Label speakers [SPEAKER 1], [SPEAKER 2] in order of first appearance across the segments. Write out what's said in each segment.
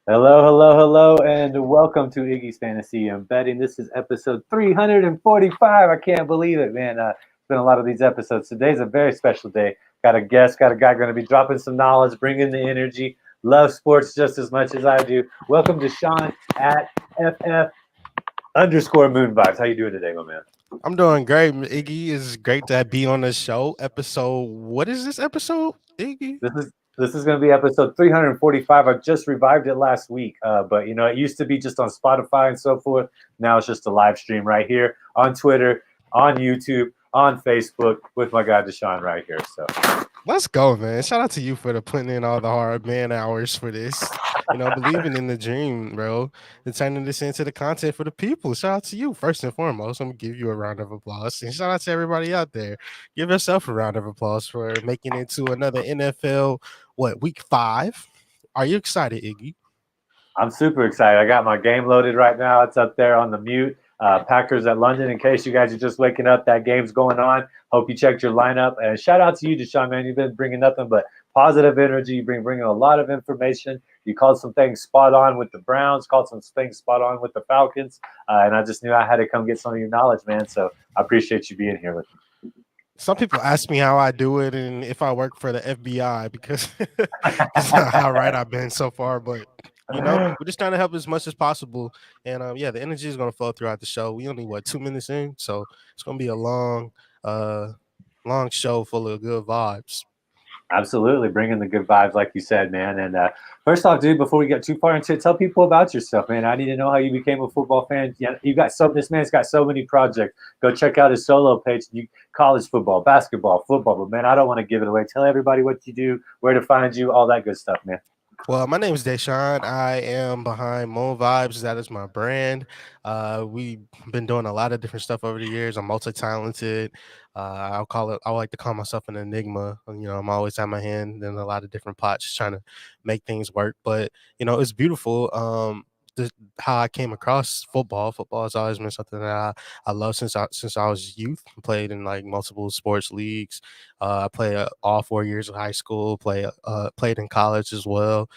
[SPEAKER 1] Hello, hello, hello, and welcome to Iggy's Fantasy and Betting. This is episode 345. I can't believe it, man. It's been a lot of these episodes. Today's a very special day. Got a guest, got a guy going to be dropping some knowledge, bringing the energy. Love sports just as much as I do. Welcome to Sean at FF underscore Moon Vibes. How you doing today, my man?
[SPEAKER 2] I'm doing great, Iggy. It's great to be on the show. What is this episode, Iggy?
[SPEAKER 1] This is going to be episode 345. I just revived it last week, but it used to be just on Spotify and so forth. Now it's just a live stream right here on Twitter, on YouTube, on Facebook with my guy Deshaun right here. So
[SPEAKER 2] Let's go, man. Shout out to you for putting in all the hard man hours for this. Believing in the dream, bro, and turning this into the content for the people. Shout out to you first and foremost. I'm gonna give you a round of applause, and shout out to everybody out there. Give yourself a round of applause for making it to another NFL. Week 5? Are you excited, Iggy?
[SPEAKER 1] I'm super excited. I got my game loaded right now. It's up there on the mute. Packers at London. In case you guys are just waking up, that game's going on. Hope you checked your lineup. And shout out to you, Deshaun, man. You've been bringing nothing but positive energy. You've been bringing a lot of information. You called some things spot on with the Browns, called some things spot on with the Falcons. And I just knew I had to come get some of your knowledge, man. So I appreciate you being here with me.
[SPEAKER 2] Some people ask me how I do it and if I work for the FBI because that's not how right I've been so far. But we're just trying to help as much as possible. And yeah, the energy is gonna flow throughout the show. We only 2 minutes in, so it's gonna be a uh long show full of good vibes.
[SPEAKER 1] Absolutely, bringing the good vibes, like you said, man. And first off, dude, before we get too far into it, tell people about yourself, man. I need to know how you became a football fan. Yeah, you got so this man's got so many projects. Go check out his solo page. You college football, basketball, football. But man, I don't want to give it away. Tell everybody what you do, where to find you, all that good stuff, man.
[SPEAKER 2] Well, my name is Deshaun. I am behind Moon Vibes. That is my brand. We've been doing a lot of different stuff over the years. I'm multi-talented. I like to call myself an enigma. I'm always at my hand in a lot of different pots trying to make things work. But it's beautiful. How I came across football. Football has always been something that I love since I was youth. Played in like multiple sports leagues. I played all 4 years of high school. Played in college as well,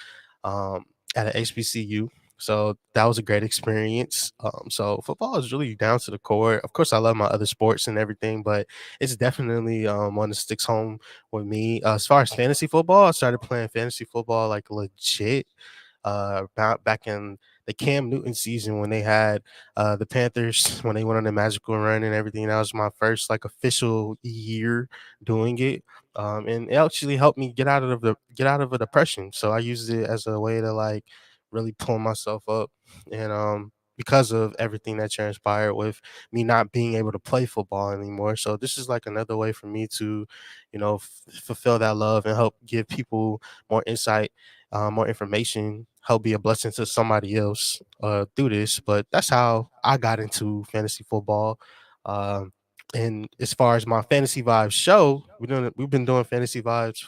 [SPEAKER 2] at an HBCU. So that was a great experience. So football is really down to the core. Of course, I love my other sports and everything, but it's definitely one that sticks home with me. As far as fantasy football, I started playing fantasy football like legit back in the Cam Newton season when they had the Panthers when they went on the magical run and everything. That was my first like official year doing it, and it actually helped me get out of a depression. So I used it as a way to like really pull myself up, and because of everything that transpired with me not being able to play football anymore. So this is like another way for me to, fulfill that love and help give people more insight, more information, help be a blessing to somebody else through this. But that's how I got into fantasy football. Um, and as far as my fantasy vibes show, we've been doing fantasy vibes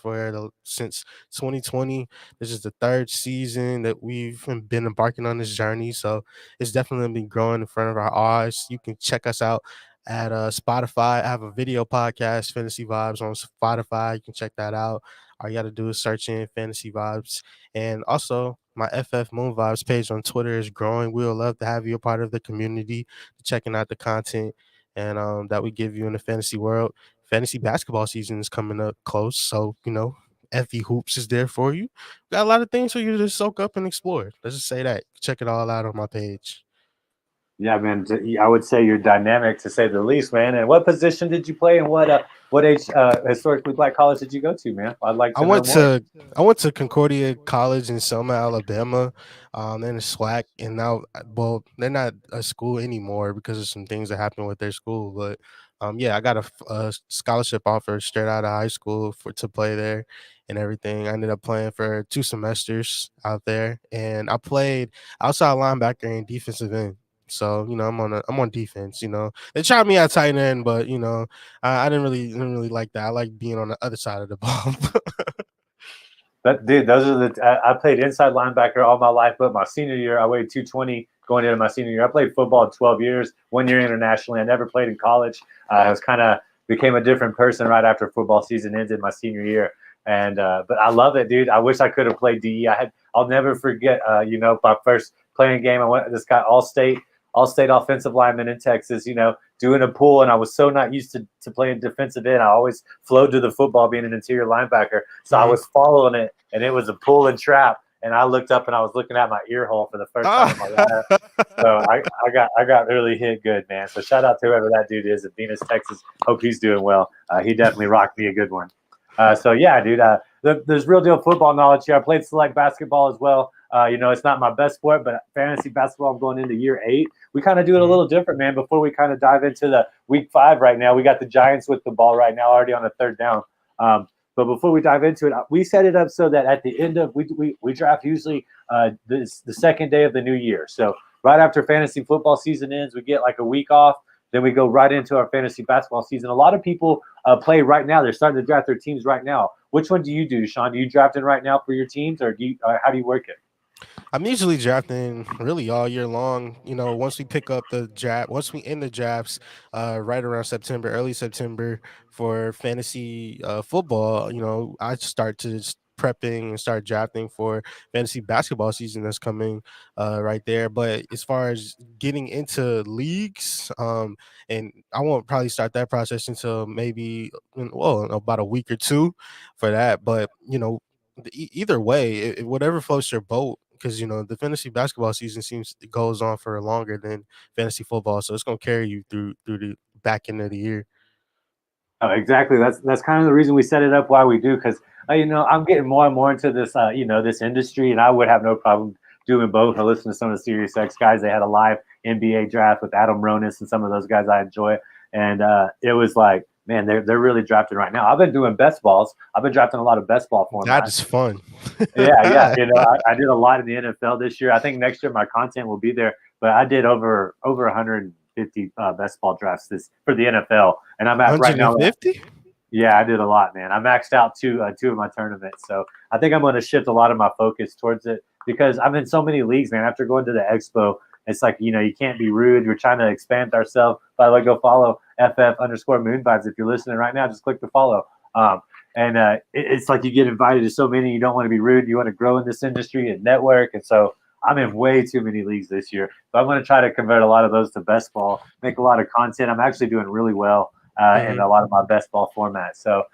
[SPEAKER 2] since 2020. This is the third season that we've been embarking on this journey. So it's definitely been growing in front of our eyes. You can check us out at Spotify. I have a video podcast, Fantasy Vibes, on Spotify. You can check that out. All you got to do is search in Fantasy Vibes. And also, my FF Moon Vibes page on Twitter is growing. We would love to have you a part of the community, checking out the content and that we give you in the fantasy world. Fantasy basketball season is coming up close. So, FE Hoops is there for you. Got a lot of things for you to soak up and explore. Let's just say that. Check it all out on my page.
[SPEAKER 1] Yeah, man. I would say you're dynamic to say the least, man. And what position did you play, and what age historically black college did you go to, man? I'd like
[SPEAKER 2] I
[SPEAKER 1] to know
[SPEAKER 2] went
[SPEAKER 1] more.
[SPEAKER 2] to I went to Concordia College in Selma, Alabama, and it's SWAC, and now, well, they're not a school anymore because of some things that happened with their school. But yeah, I got a scholarship offer straight out of high school to play there and everything. I ended up playing for 2 semesters out there, and I played outside linebacker and defensive end. So I'm on defense. They tried me at tight end, but I didn't really like that. I like being on the other side of the ball.
[SPEAKER 1] But dude, those are I played inside linebacker all my life, but my senior year I weighed 220 going into my senior year. I played football 12 years, 1 year internationally. I never played in college. I was kind of became a different person right after football season ended my senior year. And but I love it, dude. I wish I could have played DE. I'll never forget. My first playing game. I went this guy all state offensive lineman in Texas. Doing a pull, and I was so not used to playing defensive end. I always flowed to the football, being an interior linebacker. So I
[SPEAKER 2] Mhm.
[SPEAKER 1] was following it, and it was a pull and trap. And I looked up, and I was looking at my ear hole for the first time in my life. So I got really hit good, man. So shout out to whoever that dude is in Venus, Texas. Hope he's doing well. He definitely rocked me a good one. So yeah, dude. There's real deal football knowledge here. I played select basketball as well. It's not my best sport, but fantasy basketball, I'm going into year 8. We kind of do it a
[SPEAKER 2] Mhm.
[SPEAKER 1] little different, man. Before we kind of dive into the week 5 right now, we got the Giants with the ball right now, already on a third down. But before we dive into it, we set it up so that at the end of we draft usually the second day of the new year. So right after fantasy football season ends, we get like a week off. Then we go right into our fantasy basketball season. A lot of people play right now. They're starting to draft their teams right now. Which one do you do, Sean? Do you draft in right now for your teams, or how do you work it?
[SPEAKER 2] I'm usually drafting really all year long. Once we pick up the draft, once we end the drafts, right around September, early September for fantasy football, I start to prepping and start drafting for fantasy basketball season that's coming right there. But as far as getting into leagues, and I won't probably start that process until maybe about a week or two for that. But either way, whatever floats your boat, because the fantasy basketball season seems it goes on for longer than fantasy football, so it's gonna carry you through the back end of the year.
[SPEAKER 1] Oh, exactly. That's kind of the reason we set it up why we do, because I'm getting more and more into this this industry, and I would have no problem doing both. I listen to some of the Sirius X guys. They had a live NBA draft with Adam Ronis and some of those guys I enjoy, and it was like, man, they're really drafting right now. I've been doing best balls. I've been drafting a lot of best ball
[SPEAKER 2] That
[SPEAKER 1] formats.
[SPEAKER 2] is fun.
[SPEAKER 1] Yeah, yeah. I did a lot in the NFL this year. I think next year my content will be there, but I did over 150 best ball drafts this for the NFL, and I'm at right now.
[SPEAKER 2] 150?
[SPEAKER 1] Yeah, I did a lot, man. I maxed out two of my tournaments, so I think I'm going to shift a lot of my focus towards it because I'm in so many leagues, man. After going to the expo, it's like you can't be rude. We're trying to expand ourselves. By the way, go follow FF_Moon Vibes if you're listening right now. Just click the follow. And it's like you get invited to so many. You don't want to be rude. You want to grow in this industry and network. And so I'm in way too many leagues this year. So I'm going to try to convert a lot of those to best ball, make a lot of content. I'm actually doing really well in
[SPEAKER 2] Mhm.
[SPEAKER 1] a lot of my best ball formats. So,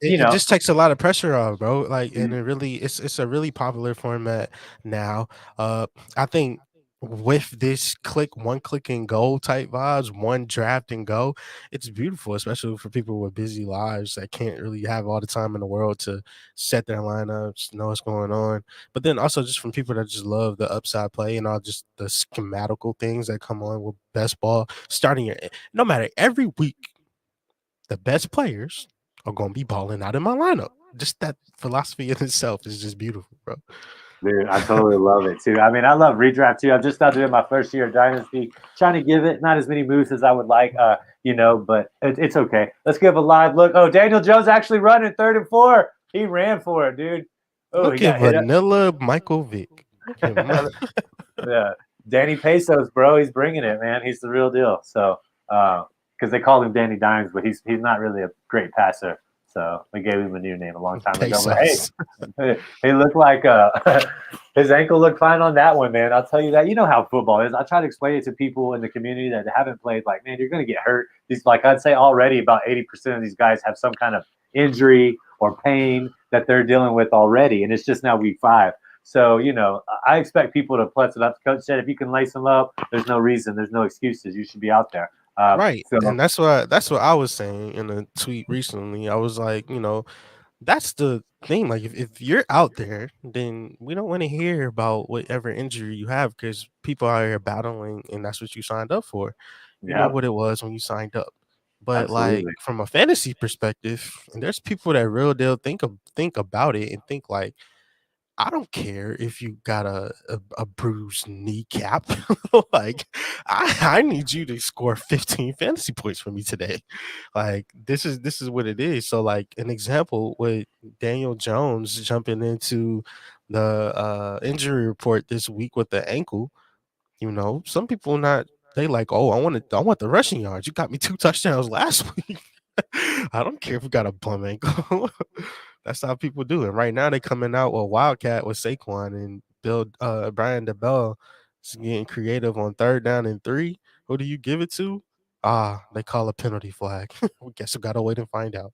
[SPEAKER 2] It just takes a lot of pressure off, bro. Like, and
[SPEAKER 1] mhm.
[SPEAKER 2] it's a really popular format now. I think with this one click and go type vibes, one draft and go, it's beautiful, especially for people with busy lives that can't really have all the time in the world to set their lineups, know what's going on. But then also just from people that just love the upside play and all just the schematical things that come on with best ball, starting your no matter every week the best players are going to be balling out in my lineup. Just that philosophy in itself is just beautiful, bro.
[SPEAKER 1] Dude, I totally love it too. I mean, I love redraft too. I'm just not doing my first year of Dynasty, trying to give it not as many moves as I would like, but it's okay. Let's give a live look. Oh, Daniel Jones actually running 3rd and 4. He ran for it, dude. Oh, he
[SPEAKER 2] Look at
[SPEAKER 1] got hit up.
[SPEAKER 2] Vanilla Michael Vick. Look at
[SPEAKER 1] Yeah, Danny Pesos, bro, he's bringing it, man. He's the real deal. So, because they call him Danny Dimes, but he's not really a great passer. So we gave him a new name a long time ago. But
[SPEAKER 2] Pesos.
[SPEAKER 1] hey, he looked like his ankle looked fine on that one, man. I'll tell you that. You know how football is. I try to explain it to people in the community that haven't played. Like, man, you're going to get hurt. These, like I'd say, already about 80% of these guys have some kind of injury or pain that they're dealing with already, and it's just now week 5. So, I expect people to plus it up. The coach said if you can lace them up, there's no reason, there's no excuses. You should be out there.
[SPEAKER 2] Right.
[SPEAKER 1] So,
[SPEAKER 2] And that's what I was saying in a tweet recently. I was like, that's the thing. Like if you're out there, then we don't want to hear about whatever injury you have because people are here battling and that's what you signed up for. You know
[SPEAKER 1] yeah,
[SPEAKER 2] what it was when you signed up. But like
[SPEAKER 1] absolutely.
[SPEAKER 2] from a fantasy perspective, and there's people that real deal think about it and think like I don't care if you got a bruised kneecap. Like, I need you to score 15 fantasy points for me today. Like, this is what it is. So, like, an example with Daniel Jones jumping into the injury report this week with the ankle. Some people not they like, oh, I want the rushing yards. You got me 2 touchdowns last week. I don't care if you got a bum ankle. That's how people do it. Right now, they coming out with Wildcat with Saquon and Bill Brian DeBell is getting creative on third down and three. Who do you give it to? Ah, they call a penalty flag. We guess we gotta wait and find out.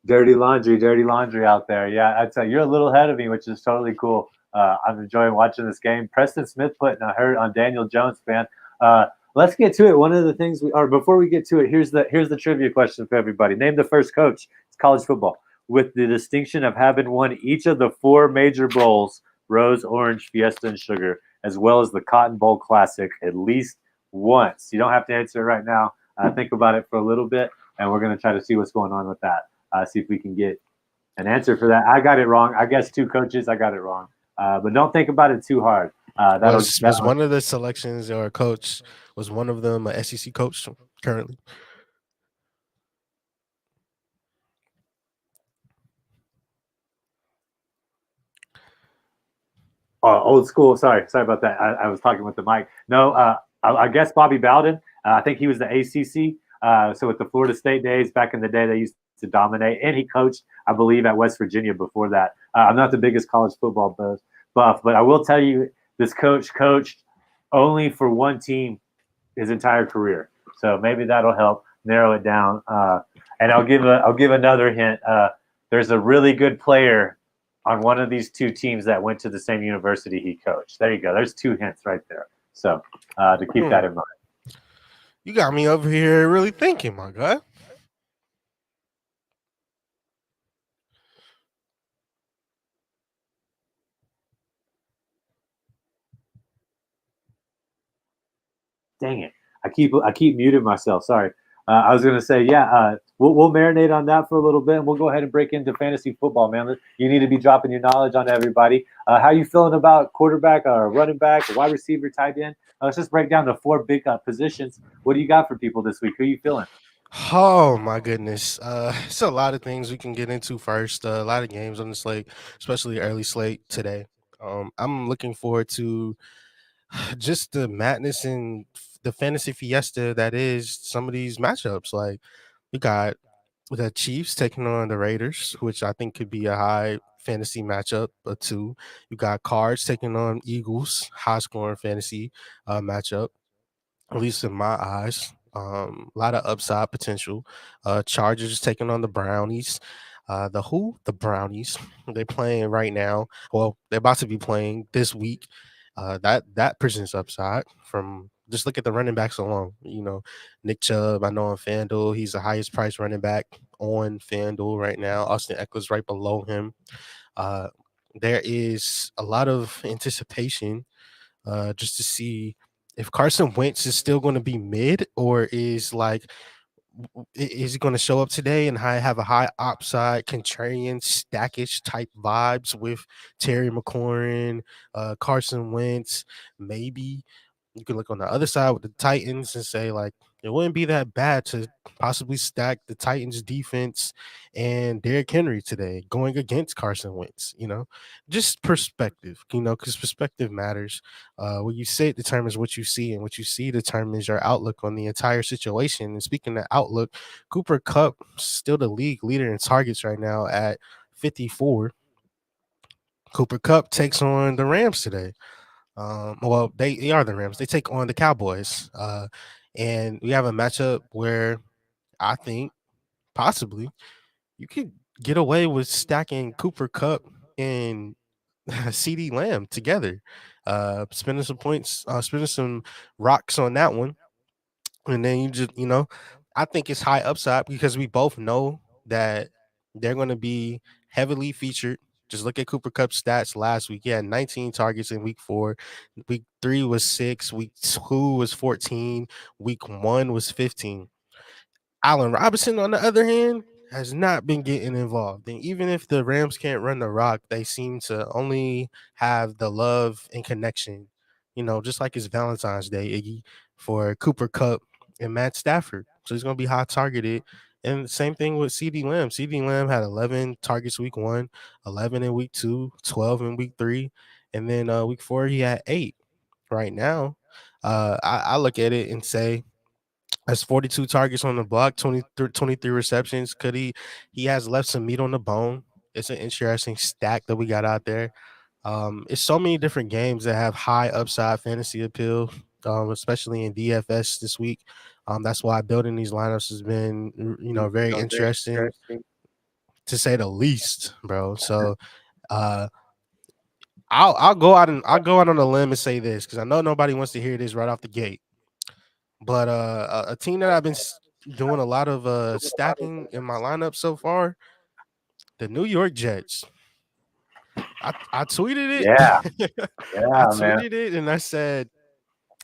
[SPEAKER 1] Dirty laundry out there. Yeah, I'd say you're a little ahead of me, which is totally cool. I'm enjoying watching this game. Preston Smith putting a hurt on Daniel Jones, man. Uh, let's get to it. One of the things or before we get to it, here's the trivia question for everybody. Name the first coach. It's college football with the distinction of having won each of the four major bowls: Rose, Orange, Fiesta, and Sugar, as well as the Cotton Bowl Classic at least once. You don't have to answer it right now. Think about it for a little bit, and we're going to try to see what's going on with that. See if we can get an answer for that. I got it wrong. I guess two coaches. I got it wrong. But don't think about it too hard.
[SPEAKER 2] Was one of the selections or coach was one of them a SEC coach currently?
[SPEAKER 1] old school. Sorry about that. I was talking with the mic. No, I guess Bobby Bowden. I think he was the ACC. So with the Florida State days back in the day, they used to dominate, and he coached, I believe, at West Virginia before that. I'm not the biggest college football buff, but I will tell you, this coach coached only for one team his entire career. So maybe that'll help narrow it down. And I'll give another hint. There's a really good player on one of these two teams that went to the same university he coached. There you go. There's two hints right there. So to keep that in mind.
[SPEAKER 2] You got me over here really thinking, my guy.
[SPEAKER 1] Dang it! I keep muting myself. Sorry. I was gonna say, yeah, we'll marinate on that for a little bit, and we'll go ahead and break into fantasy football, man. You need to be dropping your knowledge on everybody. How you feeling about quarterback, running back, wide receiver, tight end? Let's just break down the four big positions. What do you got for people this week? Who are you feeling?
[SPEAKER 2] Oh my goodness. It's a lot of things we can get into first. A lot of games on the slate, especially early slate today. I'm looking forward to just the madness and the fantasy fiesta that is some of these matchups. Like we got the Chiefs taking on the Raiders, which I think could be a high fantasy matchup or two. You got Cards taking on Eagles, high scoring fantasy matchup, at least in my eyes. A lot of upside potential. Chargers taking on the Brownies. The Brownies. They're playing right now. Well, they're about to be playing this week. That presents upside from just look at the running backs alone. You know, Nick Chubb, I know on FanDuel, he's the highest priced running back on FanDuel right now. Austin Eckler's right below him. Uh, there is a lot of anticipation just to see if Carson Wentz is still going to be mid or is he going to show up today and have a high upside contrarian stackish type vibes with Terry McLaurin, Carson Wentz, maybe you can look on the other side with the Titans and say like it wouldn't be that bad to possibly stack the Titans defense and Derrick Henry today going against Carson Wentz, just perspective, because perspective matters. What you say determines what you see, and what you see determines your outlook on the entire situation. And speaking of outlook, Cooper Kupp still the league leader in targets right now at 54. Cooper Kupp takes on the Rams today. Well, they are the Rams. They take on the Cowboys. And we have a matchup where I think possibly you could get away with stacking Cooper Kupp and CD Lamb together. Spending some points, spending some rocks on that one. And then I think it's high upside because we both know that they're going to be heavily featured. Just look at Cooper Kupp's stats last week. He had 19 targets in week 4. Week 3 was 6. Week 2 was 14. Week 1 was 15. Allen Robinson, on the other hand, has not been getting involved. And even if the Rams can't run the rock, they seem to only have the love and connection, just like it's Valentine's Day, Iggy, for Cooper Kupp and Matt Stafford. So he's going to be high targeted. And the same thing with CD Lamb. CD Lamb had 11 targets week 1, 11 in week 2, 12 in week 3. And then week 4, he had 8. Right now, I look at it and say, Has 42 targets on the block, 23 receptions. He has left some meat on the bone. It's an interesting stack that we got out there. It's so many different games that have high upside fantasy appeal, especially in DFS this week. That's why building these lineups has been, very
[SPEAKER 1] Very
[SPEAKER 2] interesting
[SPEAKER 1] interesting.
[SPEAKER 2] to say the least, bro. So, uh, I'll go out on a limb and say this because I know nobody wants to hear this right off the gate. But a team that I've been doing a lot of stacking in my lineup so far, the New York Jets. I tweeted
[SPEAKER 1] Yeah,
[SPEAKER 2] it. I
[SPEAKER 1] yeah, man.
[SPEAKER 2] tweeted it and I said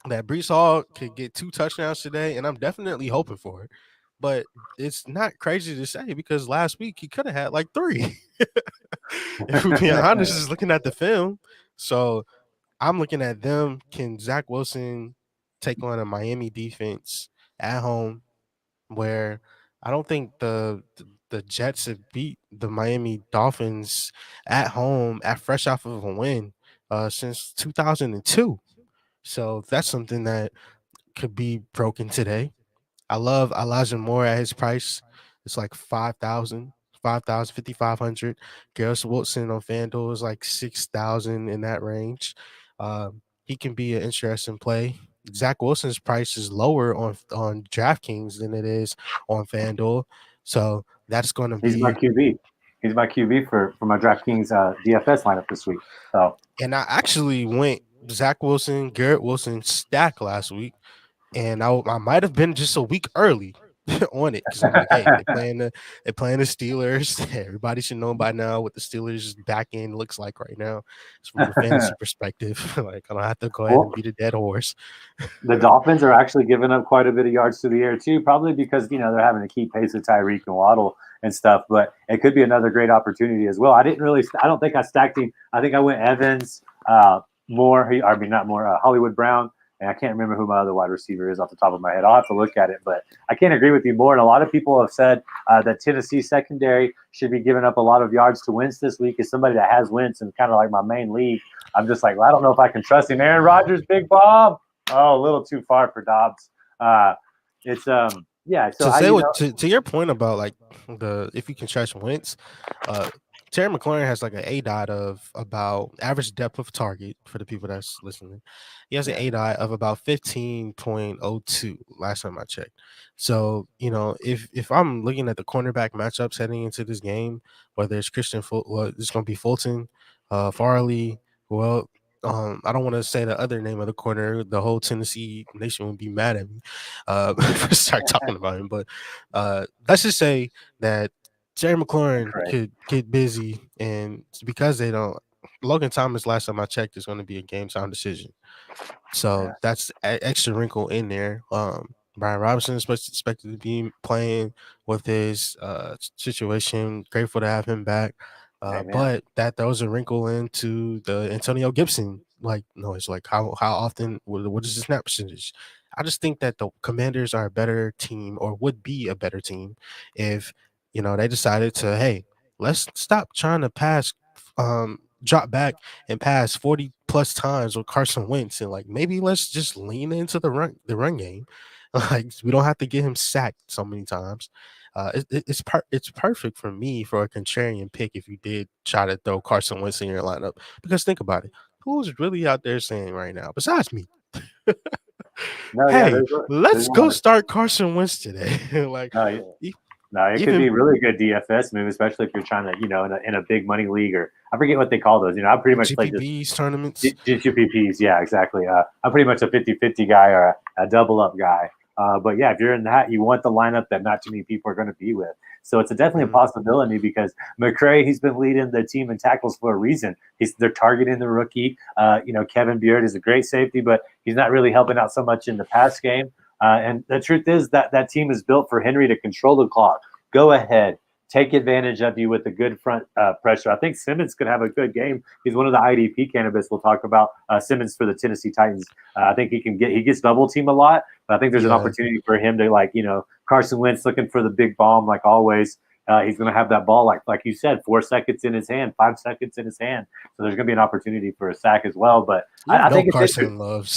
[SPEAKER 2] that Brees Hall could get 2 touchdowns today, and I'm definitely hoping for it. But it's not crazy to say because last week he could have had like 3. If we're being honest, just looking at the film. So I'm looking at them. Can Zach Wilson take on a Miami defense at home where I don't think the Jets have beat the Miami Dolphins at home at fresh off of a win since 2002. So that's something that could be broken today. I love Elijah Moore at his price. It's like 5,000, 5,000, 5,500. Garrett Wilson on FanDuel is like 6,000 in that range. He can be an interesting play. Zach Wilson's price is lower on DraftKings than it is on FanDuel. So that's going to
[SPEAKER 1] He's my
[SPEAKER 2] be.
[SPEAKER 1] QB. He's my QB for my DraftKings DFS lineup this week. So
[SPEAKER 2] And I actually went Zach Wilson, Garrett Wilson stack last week. And I might have been just a week early on it because I'm like, hey, they're playing the Steelers. Everybody should know by now what the Steelers back end looks like right now. It's from a fantasy perspective. Like I don't have to go ahead and
[SPEAKER 1] well,
[SPEAKER 2] beat a dead horse.
[SPEAKER 1] the Dolphins are actually giving up quite a bit of yards through the air too, probably because they're having to keep pace with Tyreek and Waddle and stuff. But it could be another great opportunity as well. I don't think I stacked him. I think I went Evans, Moore. I mean not Moore, Hollywood Brown, and I can't remember who my other wide receiver is off the top of my head. I'll have to look at it, but I can't agree with you more. And a lot of people have said that Tennessee secondary should be giving up a lot of yards to Wentz this week. As somebody that has Wentz in kind of like my main league, I'm just like, well, I don't know if I can trust him. Aaron Rodgers, Big Bob. Oh, a little too far for Dobbs. It's yeah. So
[SPEAKER 2] To say what to your point about like the if you can trust Wentz, uh Terry McLaurin has like an A dot of about average depth of target for the people that's listening. He has an
[SPEAKER 1] yeah,
[SPEAKER 2] A dot of about 15.02 last time I checked. So, if I'm looking at the cornerback matchups heading into this game, whether it's it's gonna be Fulton, Farley, well, I don't want to say the other name of the corner. The whole Tennessee nation would be mad at me if I start talking about him. But let's just say that Jerry McLaurin
[SPEAKER 1] right.
[SPEAKER 2] could get busy, and it's because they don't. Logan Thomas, last time I checked, is going to be a game time decision. So
[SPEAKER 1] Yeah,
[SPEAKER 2] that's extra wrinkle in there. Brian Robinson is expected to be playing with his situation. Grateful to have him back.
[SPEAKER 1] amen.
[SPEAKER 2] But that throws a wrinkle into the Antonio Gibson noise. Like how often what is the snap percentage? I just think that the Commanders are a better team or would be a better team if they decided to, hey, let's stop trying to drop back and pass 40 plus times with Carson Wentz, and like maybe let's just lean into the run game. Like we don't have to get him sacked so many times. It's perfect for me for a contrarian pick if you did try to throw Carson Wentz in your lineup, because think about it, who's really out there saying right now besides me,
[SPEAKER 1] No, yeah.
[SPEAKER 2] hey,
[SPEAKER 1] There's
[SPEAKER 2] let's
[SPEAKER 1] a lot
[SPEAKER 2] go
[SPEAKER 1] of
[SPEAKER 2] start Carson Wentz today. Like
[SPEAKER 1] no.
[SPEAKER 2] e-
[SPEAKER 1] No, it could
[SPEAKER 2] even
[SPEAKER 1] be a really good DFS move, especially if you're trying to, in a big money league, or I forget what they call those. I pretty much play just
[SPEAKER 2] GPPs tournaments.
[SPEAKER 1] GPPs. Yeah, exactly. I'm pretty much a 50-50 guy or a double up guy. But yeah, if you're in that, you want the lineup that not too many people are going to be with. So it's definitely a
[SPEAKER 2] Mhm.
[SPEAKER 1] possibility because McCray, he's been leading the team in tackles for a reason. They're targeting the rookie. Kevin Beard is a great safety, but he's not really helping out so much in the pass game. And the truth is that team is built for Henry to control the clock. Go ahead, take advantage of you with a good front pressure. I think Simmons could have a good game. He's one of the IDP candidates we'll talk about. Simmons for the Tennessee Titans. I think he gets double team a lot, but I think there's an
[SPEAKER 2] Yeah.
[SPEAKER 1] opportunity for him to Carson Wentz looking for the big bomb like always. He's going to have that ball like you said, 4 seconds in his hand, 5 seconds in his hand. So there's going to be an opportunity for a sack as well. But I think it's interesting.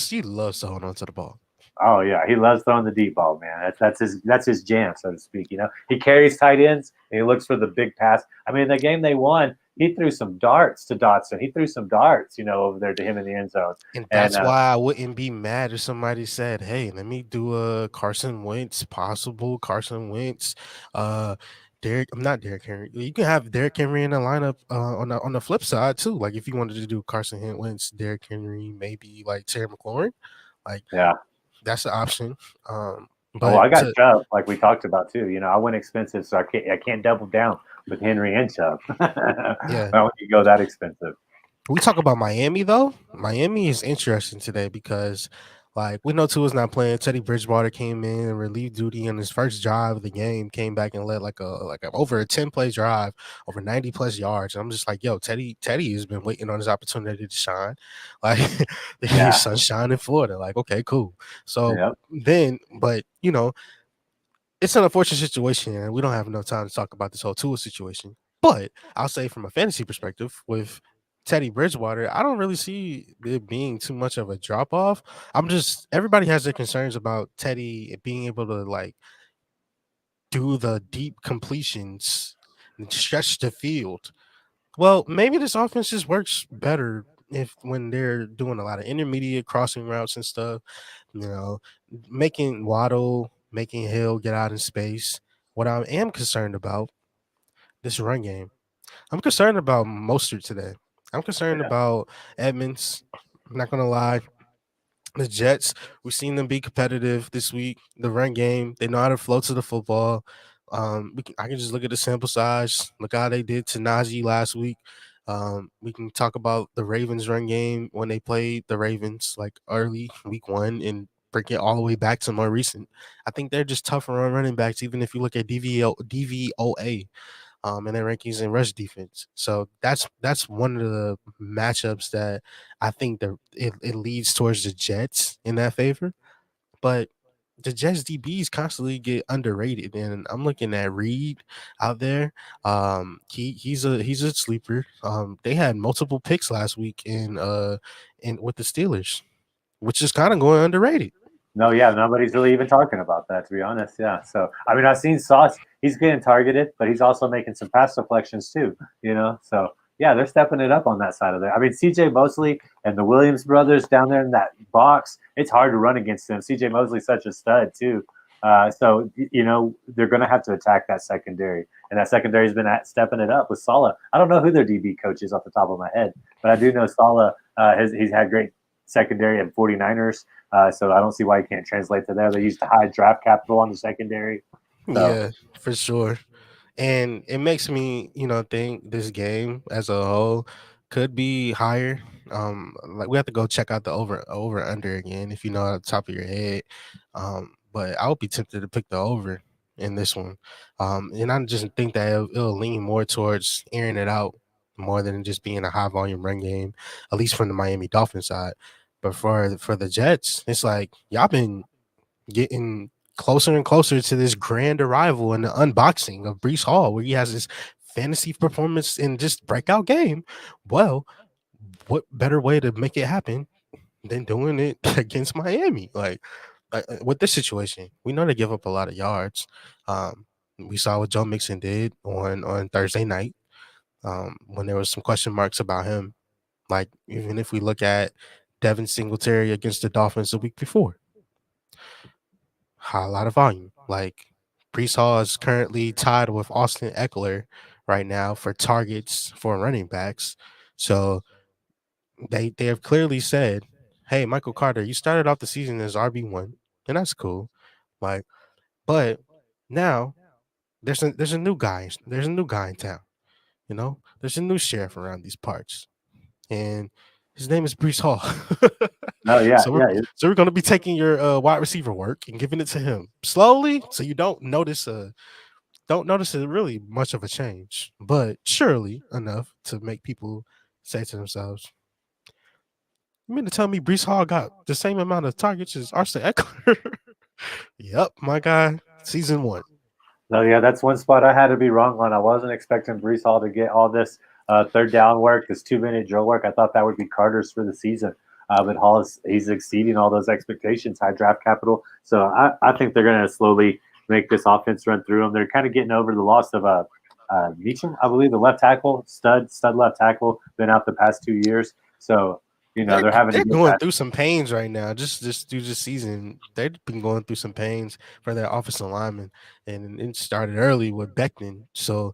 [SPEAKER 2] He loves to hold on to the ball.
[SPEAKER 1] Oh yeah, he loves throwing the deep ball, man. That's his jam, so to speak. He carries tight ends and he looks for the big pass. I mean, the game they won, he threw some darts to Dotson. He threw some darts, over there to him in the end zone.
[SPEAKER 2] And
[SPEAKER 1] And
[SPEAKER 2] that's why I wouldn't be mad if somebody said, "Hey, let me do a Carson Wentz, possible Carson Wentz, uh, Derek. I'm not Derek Henry. You can have Derek Henry in the lineup on the flip side too. Like if you wanted to do Carson Wentz, Derek Henry, maybe like Terry McLaurin, like
[SPEAKER 1] yeah,
[SPEAKER 2] that's the option. Um,
[SPEAKER 1] oh, well,
[SPEAKER 2] but
[SPEAKER 1] I got
[SPEAKER 2] to
[SPEAKER 1] Chubb, like we talked about too. I went expensive, so I can't double down with Henry and Chubb. I
[SPEAKER 2] yeah,
[SPEAKER 1] don't need to go that expensive.
[SPEAKER 2] we talk about Miami though. Miami is interesting today because, like, we know Tua's not playing. Teddy Bridgewater came in and relieved duty on his first drive of the game. Came back and led over a 10 play drive, over 90 plus yards. And I'm just like, yo, Teddy has been waiting on his opportunity to shine. Like,
[SPEAKER 1] Yeah,
[SPEAKER 2] he's sunshine in Florida. Like, okay, cool. So
[SPEAKER 1] yep.
[SPEAKER 2] then, but it's an unfortunate situation, and we don't have enough time to talk about this whole Tua situation. But I'll say from a fantasy perspective, with Teddy Bridgewater, I don't really see it being too much of a drop off. I'm just everybody has their concerns about Teddy being able to like do the deep completions and stretch the field. Well, maybe this offense just works better if when they're doing a lot of intermediate crossing routes and stuff, you know, making Waddle, making Hill get out in space. What I am concerned about this run game. I'm concerned about Mostert today. I'm concerned
[SPEAKER 1] Yeah.
[SPEAKER 2] about Edmonds. I'm not gonna lie. The Jets, we've seen them be competitive this week. The run game, they know how to flow to the football. I can just look at the sample size. Look how they did to Najee last week. We can talk about the Ravens run game when they played the Ravens like early week 1 and bring it all the way back to more recent. I think they're just tougher on running backs, even if you look at DVOA in their rankings in rush defense. So that's one of the matchups that I think that it leads towards the Jets in that favor. But the Jets DBs constantly get underrated, and I'm looking at Reed out there. He's a sleeper. They had multiple picks last week in with the Steelers, which is kind of going underrated.
[SPEAKER 1] No, yeah, nobody's really even talking about that, to be honest. Yeah. So, I mean, I've seen Sauce. He's getting targeted, but he's also making some pass deflections too. So, yeah, they're stepping it up on that side of there. I mean, CJ Mosley and the Williams brothers down there in that box, it's hard to run against them. CJ Mosley's such a stud, too. So, they're going to have to attack that secondary. And that secondary has been stepping it up with Saleh. I don't know who their DB coach is off the top of my head, but I do know Saleh, he's had great secondary at 49ers. So I don't see why you can't translate to there. They used to high draft capital on the secondary. So
[SPEAKER 2] Yeah, for sure. And it makes me, think this game as a whole could be higher. Like we have to go check out the over under again if you know at the top of your head. But I would be tempted to pick the over in this one. And I just think that it'll lean more towards airing it out more than just being a high volume run game, at least from the Miami Dolphins side. But for the Jets, it's like y'all been getting closer and closer to this grand arrival and the unboxing of Brees Hall, where he has this fantasy performance in just breakout game. Well, what better way to make it happen than doing it against Miami? Like, with this situation, we know they give up a lot of yards. We saw what Joe Mixon did on Thursday night when there was some question marks about him. Like, even if we look at Devin Singletary against the Dolphins the week before, a lot of volume. Like Brees Hall is currently tied with Austin Eckler right now for targets for running backs. So they have clearly said, "Hey, Michael Carter, you started off the season as RB1, and that's cool. Like, but now there's a new guy. There's a new guy in town. There's a new sheriff around these parts, and his name is Brees Hall.
[SPEAKER 1] no, yeah,
[SPEAKER 2] so we're
[SPEAKER 1] yeah.
[SPEAKER 2] so we're gonna be taking your wide receiver work and giving it to him slowly, so you don't notice a really much of a change, but surely enough to make people say to themselves, "You mean to tell me Brees Hall got the same amount of targets as Arthur Eckler?" Yep, my guy, season 1.
[SPEAKER 1] No, yeah, that's one spot I had to be wrong on. I wasn't expecting Brees Hall to get all this third down work, this 2-minute drill work. I thought that would be Carter's for the season. but Hall he's exceeding all those expectations, high draft capital. So I think they're going to slowly make this offense run through them. They're kind of getting over the loss of Meacham, I believe, the left tackle, stud left tackle, been out the past 2 years. So they're having to
[SPEAKER 2] They're
[SPEAKER 1] get
[SPEAKER 2] going
[SPEAKER 1] that.
[SPEAKER 2] through some pains right now. Just through the season, they've been going through some pains for their offensive linemen, and it started early with Beckton. So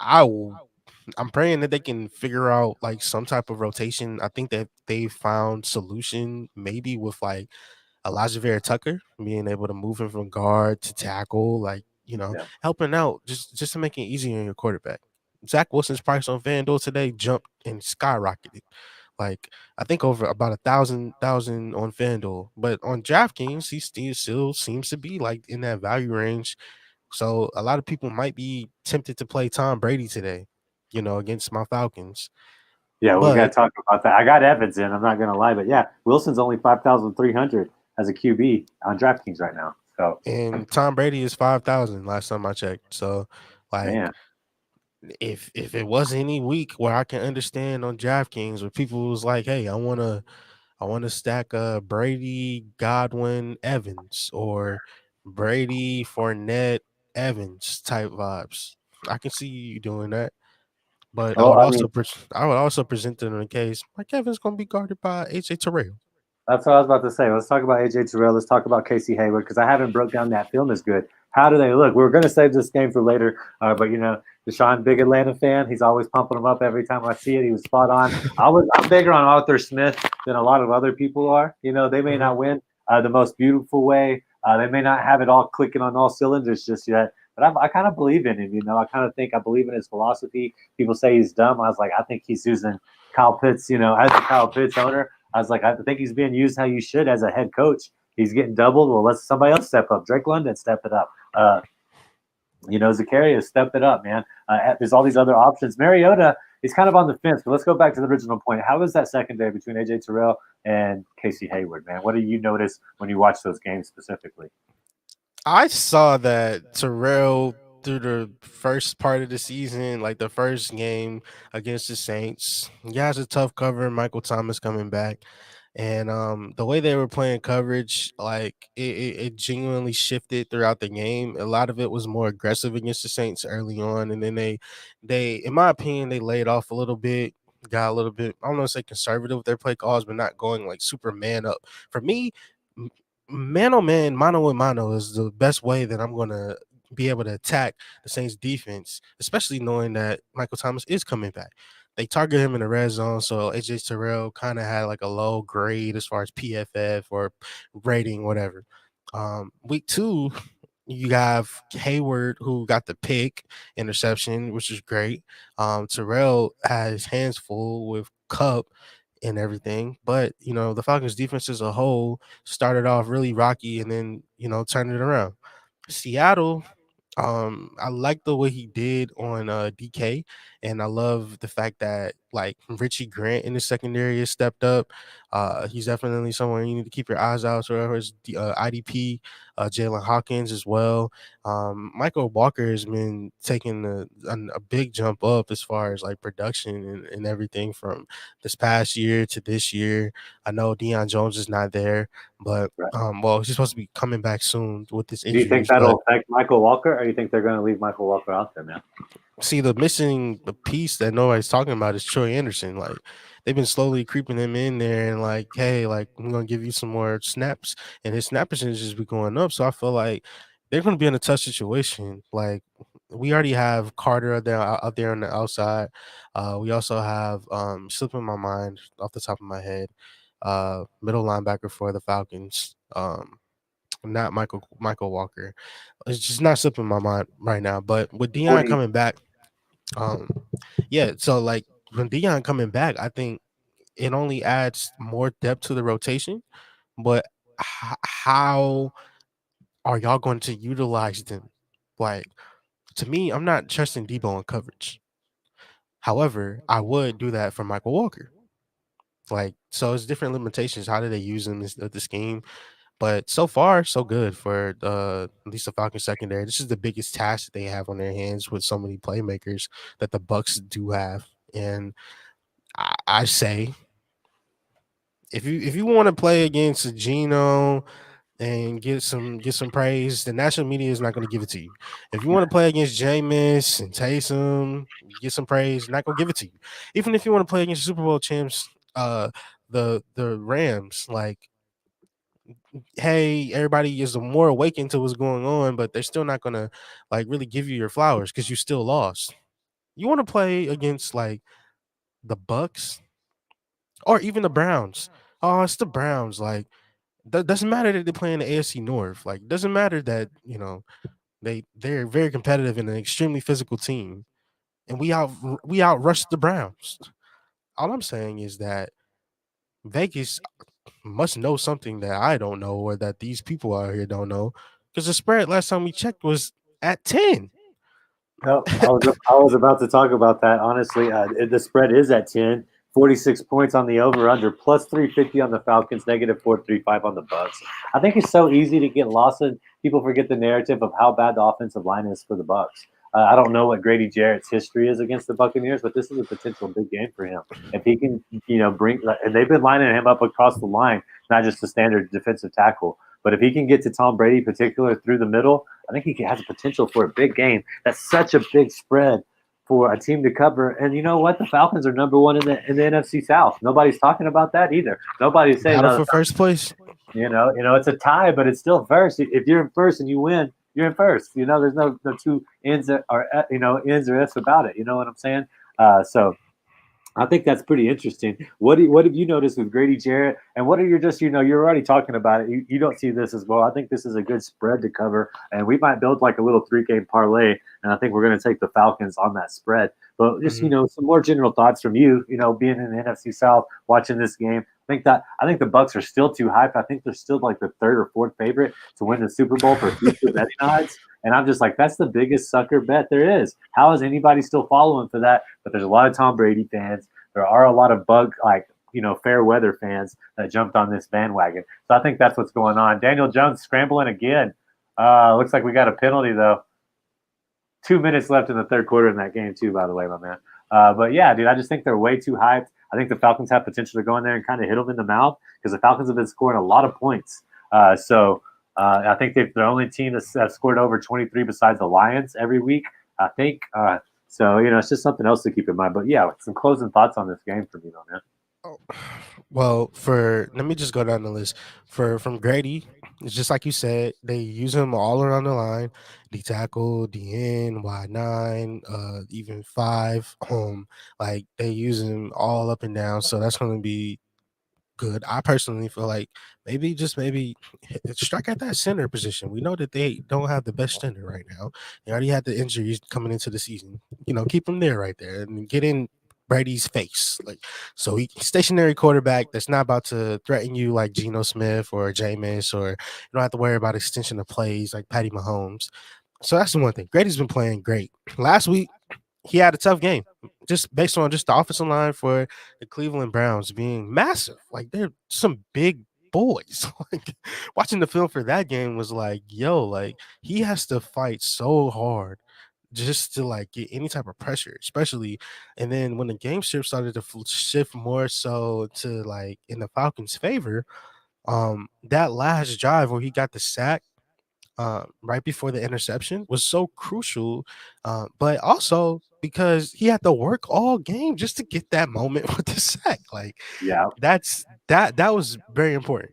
[SPEAKER 2] I'm praying that they can figure out like some type of rotation. I think that they found solution maybe with like Elijah Vera Tucker being able to move him from guard to tackle, like
[SPEAKER 1] Yeah.
[SPEAKER 2] helping out just to make it easier on your quarterback. Zach Wilson's price on FanDuel today jumped and skyrocketed. Like I think over about a thousand on FanDuel, but on DraftKings he still seems to be like in that value range. So a lot of people might be tempted to play Tom Brady today, against my Falcons.
[SPEAKER 1] Yeah, we got
[SPEAKER 2] But
[SPEAKER 1] to talk about that. I got Evans in. I'm not going to lie, but yeah, Wilson's only 5,300 as a QB on DraftKings right now. So
[SPEAKER 2] and Tom Brady is 5,000 last time I checked. So like
[SPEAKER 1] man,
[SPEAKER 2] if it was any week where I can understand on DraftKings where people was like, hey, I wanna stack Brady, Godwin, Evans, or Brady, Fournette, Evans type vibes. I can see you doing that. But
[SPEAKER 1] well, I mean,
[SPEAKER 2] I would also present it in a case Mike Evans gonna be guarded by AJ Terrell.
[SPEAKER 1] that's what I was about to say. Let's talk about AJ Terrell. Let's talk about Casey Hayward because I haven't broke down that film as good. How do they look? We are going to save this game for later, but Deshaun, big Atlanta fan. He's always pumping them up every time I see it. He was spot on. I'm bigger on Arthur Smith than a lot of other people are. They may
[SPEAKER 2] Mhm.
[SPEAKER 1] not win the most beautiful way. They may not have it all clicking on all cylinders just yet. But I kind of believe in him. I kind of think I believe in his philosophy. People say he's dumb. I was like, I think he's using Kyle Pitts. As a Kyle Pitts owner, I was like, I think he's being used how you should as a head coach. He's getting doubled. Well, let somebody else step up. Drake London step it up. Zacharias step it up, man. There's all these other options. Mariota, he's kind of on the fence. But let's go back to the original point. How was that secondary between AJ Terrell and Casey Hayward, man? What do you notice when you watch those games specifically?
[SPEAKER 2] I saw that Terrell through the first part of the season, like the first game against the Saints. He has a tough cover. Michael Thomas coming back. And the way they were playing coverage, like it genuinely shifted throughout the game. A lot of it was more aggressive against the Saints early on, and then they, in my opinion, they laid off a little bit, got a little bit. I don't want to say conservative with their play calls, but not going like super man up. For me, man on man, mano a mano is the best way that I'm gonna be able to attack the Saints defense, especially knowing that Michael Thomas is coming back. They target him in the red zone, so AJ Terrell kind of had like a low grade as far as PFF or rating, whatever. Week two, you have Hayward who got the pick interception, which is great. Terrell had his hands full with Cup and everything, but the Falcons defense as a whole started off really rocky and then turned it around. Seattle, I like the way he did on DK, and I love the fact that like Richie Grant in the secondary has stepped up. He's definitely someone you need to keep your eyes out for his IDP. Jalen Hawkins as well. Michael Walker has been taking a big jump up as far as like production and everything from this past year to this year. I know Deion Jones is not there, but
[SPEAKER 1] Right.
[SPEAKER 2] well, he's supposed to be coming back soon with his
[SPEAKER 1] Do you think
[SPEAKER 2] injuries, but
[SPEAKER 1] that'll affect Michael Walker, or you think they're going to leave Michael Walker out there, man?
[SPEAKER 2] see, the piece that nobody's talking about is Troy Anderson. Like they've been slowly creeping him in there and like, hey, like I'm gonna give you some more snaps, and his snap percentage has been going up. So I feel like they're gonna be in a tough situation. Like we already have Carter out there on the outside. We also have slipping my mind off the top of my head, middle linebacker for the Falcons. Not Michael Walker. It's just not slipping my mind right now. But with Dion
[SPEAKER 1] 40.
[SPEAKER 2] coming back, um, yeah, so like when Dion coming back, I think it only adds more depth to the rotation. But how are y'all going to utilize them? Like to me, I'm not trusting Debo in coverage. However, I would do that for Michael Walker. Like so, it's different limitations. How do they use them? Is the scheme? But so far, so good for at least the Falcons secondary. This is the biggest task that they have on their hands with so many playmakers that the Bucks do have. And I say if you want to play against Gino and get some praise, the national media is not going to give it to you. If you want to play against Jameis and Taysom, get some praise, not going to give it to you. Even if you want to play against Super Bowl champs, the Rams, like, hey, everybody is more awakened to what's going on, but they're still not going to like really give you your flowers because you still lost. You want to play against like the Bucks or even the Browns. Oh, it's the Browns. Like, doesn't matter that they play in the AFC North. Like, doesn't matter that they're very competitive and an extremely physical team, and we outrushed the Browns. All I'm saying is that Vegas must know something that I don't know or that these people out here don't know, because the spread last time we checked was at 10.
[SPEAKER 1] No, I was about to talk about that. Honestly, the spread is at 10. 46 points on the over under, plus 350 on the Falcons, negative 435 on the Bucks. I think it's so easy to get lost in. People forget the narrative of how bad the offensive line is for the Bucks. I don't know what Grady Jarrett's history is against the Buccaneers, but this is a potential big game for him. If he can, bring, and they've been lining him up across the line, not just a standard defensive tackle. But if he can get to Tom Brady, particular through the middle, I think he has a potential for a big game. That's such a big spread for a team to cover. And you know what? The Falcons are number one in the NFC South. Nobody's talking about that either. Nobody's saying
[SPEAKER 2] Battle
[SPEAKER 1] no.
[SPEAKER 2] for first place.
[SPEAKER 1] It's a tie, but it's still first. If you're in first and you win, you're in first. There's no two ends or ends or ifs about it. You know what I'm saying? So I think that's pretty interesting. What have you noticed with Grady Jarrett? And what are your just you're already talking about it. You don't see this as well. I think this is a good spread to cover, and we might build like a little 3-game parlay. And I think we're going to take the Falcons on that spread. But just some more general thoughts from you. Being in the NFC South, watching this game. I think the Bucks are still too hyped. I think they're still like the third or fourth favorite to win the Super Bowl for future betting odds. And I'm just like, that's the biggest sucker bet there is. How is anybody still following for that? But there's a lot of Tom Brady fans. There are a lot of fair weather fans that jumped on this bandwagon. So I think that's what's going on. Daniel Jones scrambling again. Looks like we got a penalty though. 2 minutes left in the third quarter in that game too, by the way, my man. But yeah, dude, I just think they're way too hyped. I think the Falcons have potential to go in there and kind of hit them in the mouth because the Falcons have been scoring a lot of points. I think they're the only team that's scored over 23 besides the Lions every week, I think. So, it's just something else to keep in mind. But yeah, some closing thoughts on this game for me, though, man.
[SPEAKER 2] Oh, well, let me just go down the list. From Grady, it's just like you said, they use him all around the line, D tackle, DN, Y9, even 5. Like they use him all up and down. So that's gonna be good. I personally feel like maybe strike at that center position. We know that they don't have the best center right now. They already had the injuries coming into the season. Keep them there right there and get in Brady's face. Like, so he stationary quarterback that's not about to threaten you like Geno Smith or Jameis, or you don't have to worry about extension of plays like Patty Mahomes. So that's the one thing. Brady's been playing great. Last week, he had a tough game just based on just the offensive line for the Cleveland Browns being massive. Like, they're some big boys. Like, watching the film for that game was like, yo, like he has to fight so hard just to like get any type of pressure, especially. And then when the game shift started to shift more so to like in the Falcons' favor, that last drive where he got the sack right before the interception was so crucial, but also because he had to work all game just to get that moment with the sack. Like,
[SPEAKER 1] Yeah.
[SPEAKER 2] that was very important.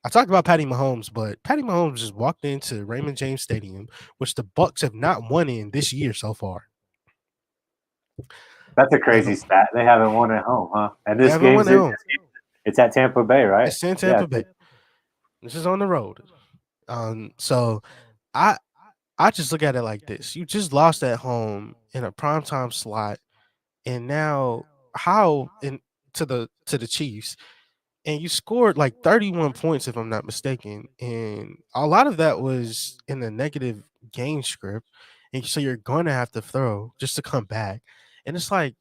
[SPEAKER 2] I talked about Patty Mahomes, but Patty Mahomes just walked into Raymond James Stadium, which the Bucks have not won in this year so far.
[SPEAKER 1] That's a
[SPEAKER 2] They
[SPEAKER 1] crazy
[SPEAKER 2] haven't,
[SPEAKER 1] stat. They haven't won at home, huh? And
[SPEAKER 2] they
[SPEAKER 1] this
[SPEAKER 2] haven't won
[SPEAKER 1] game's
[SPEAKER 2] at home.
[SPEAKER 1] it's at Tampa Bay, right?
[SPEAKER 2] It's in
[SPEAKER 1] Yeah.
[SPEAKER 2] Tampa Bay. This is on the road. So I I just look at it like this: you just lost at home in a primetime slot, and now how in to the Chiefs, and you scored like 31 points if I'm not mistaken, and a lot of that was in the negative game script, and so you're going to have to throw just to come back, and it's like,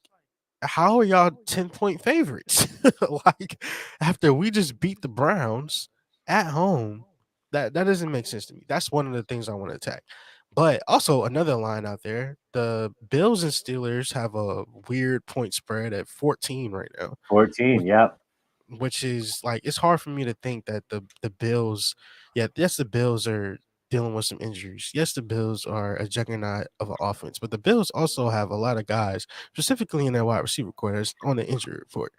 [SPEAKER 2] how are y'all 10-point favorites? Like, after we just beat the Browns at home, that doesn't make sense to me. That's one of the things I want to attack. But also another line out there, the Bills and Steelers have a weird point spread at 14 right now,
[SPEAKER 1] 14.
[SPEAKER 2] which
[SPEAKER 1] Yep.
[SPEAKER 2] which is like it's hard for me to think that the Bills, yeah, yes, the Bills are dealing with some injuries. Yes, the Bills are a juggernaut of an offense, but the Bills also have a lot of guys, specifically in their wide receiver core, that's on the injury report,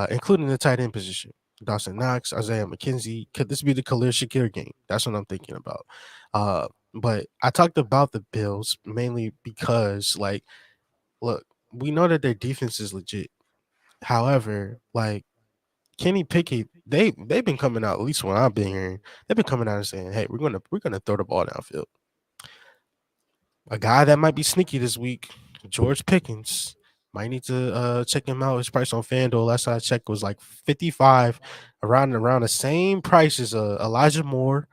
[SPEAKER 2] including the tight end position. Dawson Knox, Isaiah McKenzie. Could this be the Khalil Shakir game? That's what I'm thinking about. But I talked about the Bills mainly because, like, look, we know that their defense is legit. However, like Kenny Pickett, they've been coming out, at least when I've been hearing, they've been coming out and saying, "Hey, we're gonna throw the ball downfield." A guy that might be sneaky this week, George Pickens. Might need to check him out. His price on FanDuel, last I checked, was like 55, around the same price as Elijah Moore,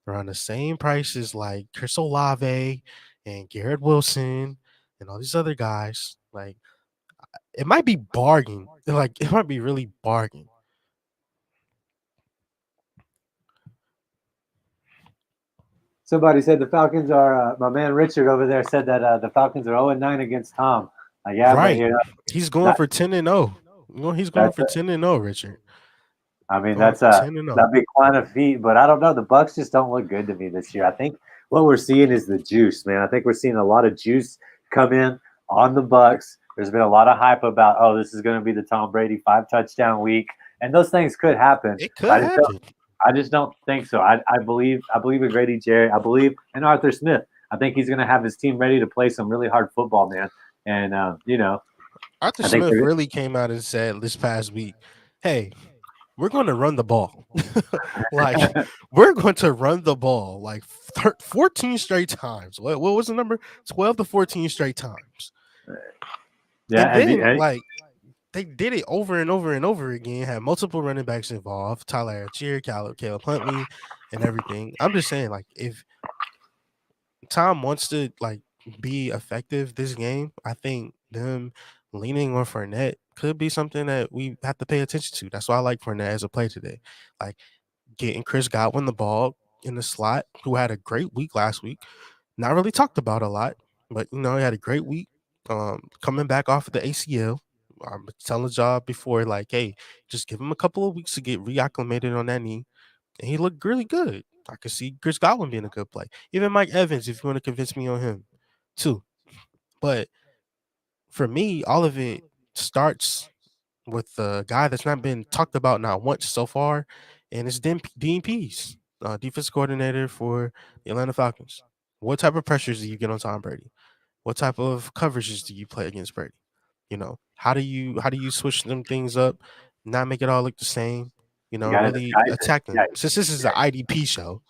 [SPEAKER 2] around the same price as like Chris Olave and Garrett Wilson and all these other guys. Like it might be bargain. Like it might be really bargain.
[SPEAKER 1] Somebody said the Falcons are. My man Richard over there said that the Falcons are 0-9 against Tom. Yeah, but
[SPEAKER 2] Right.
[SPEAKER 1] you know
[SPEAKER 2] He's going
[SPEAKER 1] that,
[SPEAKER 2] for 10-0. You know, he's going
[SPEAKER 1] that's
[SPEAKER 2] for 10-0, Richard.
[SPEAKER 1] I mean,
[SPEAKER 2] Going
[SPEAKER 1] that's
[SPEAKER 2] for 10-0.
[SPEAKER 1] that'd be quite a feat, but I don't know. The Bucks just don't look good to me this year. I think what we're seeing is the juice, man. I think we're seeing a lot of juice come in on the Bucks. There's been a lot of hype about, oh, this is going to be the Tom Brady 5 touchdown week, and those things could happen.
[SPEAKER 2] It
[SPEAKER 1] But
[SPEAKER 2] could happen.
[SPEAKER 1] I just don't think so. I believe in Grady Jarrett. I believe in Arthur Smith. I think he's going to have his team ready to play some really hard football, man. And
[SPEAKER 2] Arthur
[SPEAKER 1] I think
[SPEAKER 2] Smith
[SPEAKER 1] they're
[SPEAKER 2] really came out and said this past week, hey, we're going to run the ball. Like, we're going to run the ball like 14 straight times. What was the number? 12 to 14 straight times.
[SPEAKER 1] yeah,
[SPEAKER 2] And then,
[SPEAKER 1] and
[SPEAKER 2] like, they did it over and over and over again, had multiple running backs involved, Tyler Algier, Caleb Huntley, and everything. I'm just saying, like, if Tom wants to like be effective this game, I think them leaning on Fournette could be something that we have to pay attention to. That's why I like Fournette as a play today. Like getting Chris Godwin the ball in the slot, who had a great week last week. Not really talked about a lot, but you know, he had a great week. Coming back off of the ACL. I'm telling y'all before, like, hey, just give him a couple of weeks to get reacclimated on that knee, and he looked really good. I could see Chris Godwin being a good play. Even Mike Evans, if you want to convince me on him, too. But for me, all of it starts with the guy that's not been talked about not once so far, and it's Dean Pease, defense coordinator for the Atlanta Falcons. What type of pressures do you get on Tom Brady? What type of coverages do you play against Brady? You know, how do you switch them things up, not make it all look the same? You
[SPEAKER 1] you
[SPEAKER 2] know,
[SPEAKER 1] got to
[SPEAKER 2] really
[SPEAKER 1] disguise it.
[SPEAKER 2] attack
[SPEAKER 1] Yeah,
[SPEAKER 2] them. Since this is an IDP show,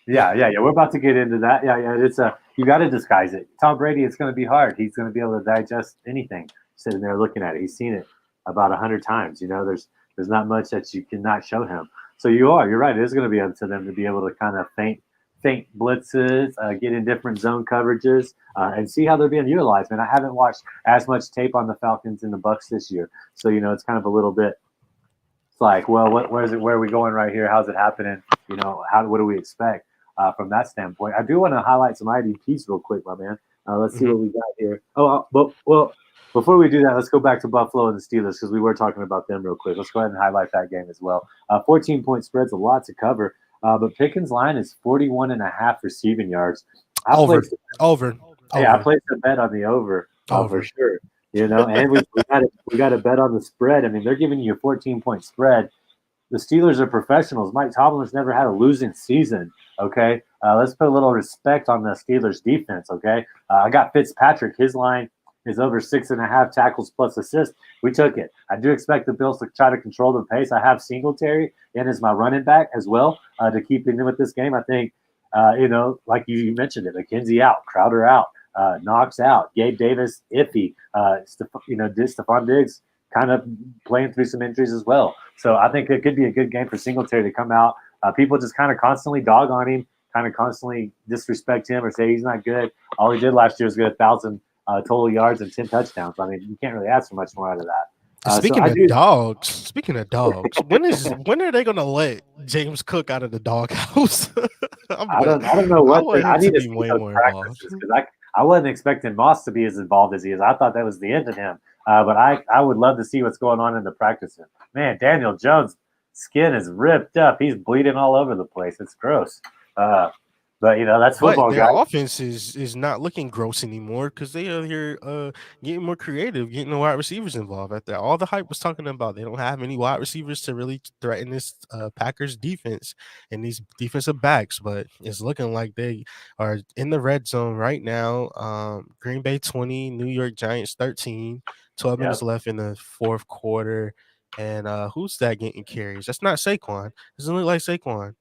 [SPEAKER 1] yeah. We're about to get into that. Yeah. It's you got to disguise it. Tom Brady, it's going to be hard. He's going to be able to digest anything sitting there looking at it. He's seen it about 100 times. You know, there's not much that you cannot show him. So you're right. It is going to be up to them to be able to kind of feint blitzes, get in different zone coverages, and see how they're being utilized. Man, I haven't watched as much tape on the Falcons and the Bucks this year, so it's kind of a little bit. It's like, well, where is it? Where are we going right here? How's it happening? What do we expect from that standpoint? I do want to highlight some IDPs real quick, my man. Let's see
[SPEAKER 2] Mhm.
[SPEAKER 1] what we got here. But well, before we do that, let's go back to Buffalo and the Steelers because we were talking about them real quick. Let's go ahead and highlight that game as well. 14-point spread's a lot to cover, but Pickens' line is 41.5 receiving yards. I
[SPEAKER 2] Over,
[SPEAKER 1] placed,
[SPEAKER 2] over,
[SPEAKER 1] yeah, I
[SPEAKER 2] over,
[SPEAKER 1] placed a bet on the over for
[SPEAKER 2] over.
[SPEAKER 1] sure. And we got a bet on the spread. I mean, they're giving you a 14-point spread. The Steelers are professionals. Mike Tomlin's never had a losing season. Okay, let's put a little respect on the Steelers defense. Okay, I got Fitzpatrick. His line is over 6.5 tackles plus assists. We took it. I do expect the Bills to try to control the pace. I have Singletary in as my running back as well to keep in with this game. I think, like you mentioned it, McKenzie out, Crowder out, Knox out, Gabe Davis iffy. Stephon Diggs kind of playing through some injuries as well. So I think it could be a good game for Singletary to come out. People just kind of constantly dog on him, kind of constantly disrespect him or say he's not good. All he did last year was get 1,000 total yards and 10 touchdowns. I mean, you can't really ask for much more out of that.
[SPEAKER 2] Speaking of dogs, when are they gonna let James Cook out of the doghouse?
[SPEAKER 1] I don't know
[SPEAKER 2] I
[SPEAKER 1] what
[SPEAKER 2] want
[SPEAKER 1] I
[SPEAKER 2] him to
[SPEAKER 1] need to
[SPEAKER 2] be
[SPEAKER 1] see
[SPEAKER 2] way
[SPEAKER 1] those
[SPEAKER 2] more involved.
[SPEAKER 1] practices because I wasn't expecting Moss to be as involved as he is. I thought that was the end of him. But I would love to see what's going on in the practicing. Man, Daniel Jones' skin is ripped up. He's bleeding all over the place. It's gross. But that's
[SPEAKER 2] But
[SPEAKER 1] football,
[SPEAKER 2] their
[SPEAKER 1] guys.
[SPEAKER 2] offense is not looking gross anymore because they are here getting more creative, getting the wide receivers involved. After all the hype was talking about, they don't have any wide receivers to really threaten this Packers defense and these defensive backs. But it's looking like they are in the red zone right now. Green Bay 20, New York Giants 13. 12
[SPEAKER 1] Yeah.
[SPEAKER 2] minutes left in the fourth quarter. And who's that getting carries? That's not Saquon. Doesn't look like Saquon.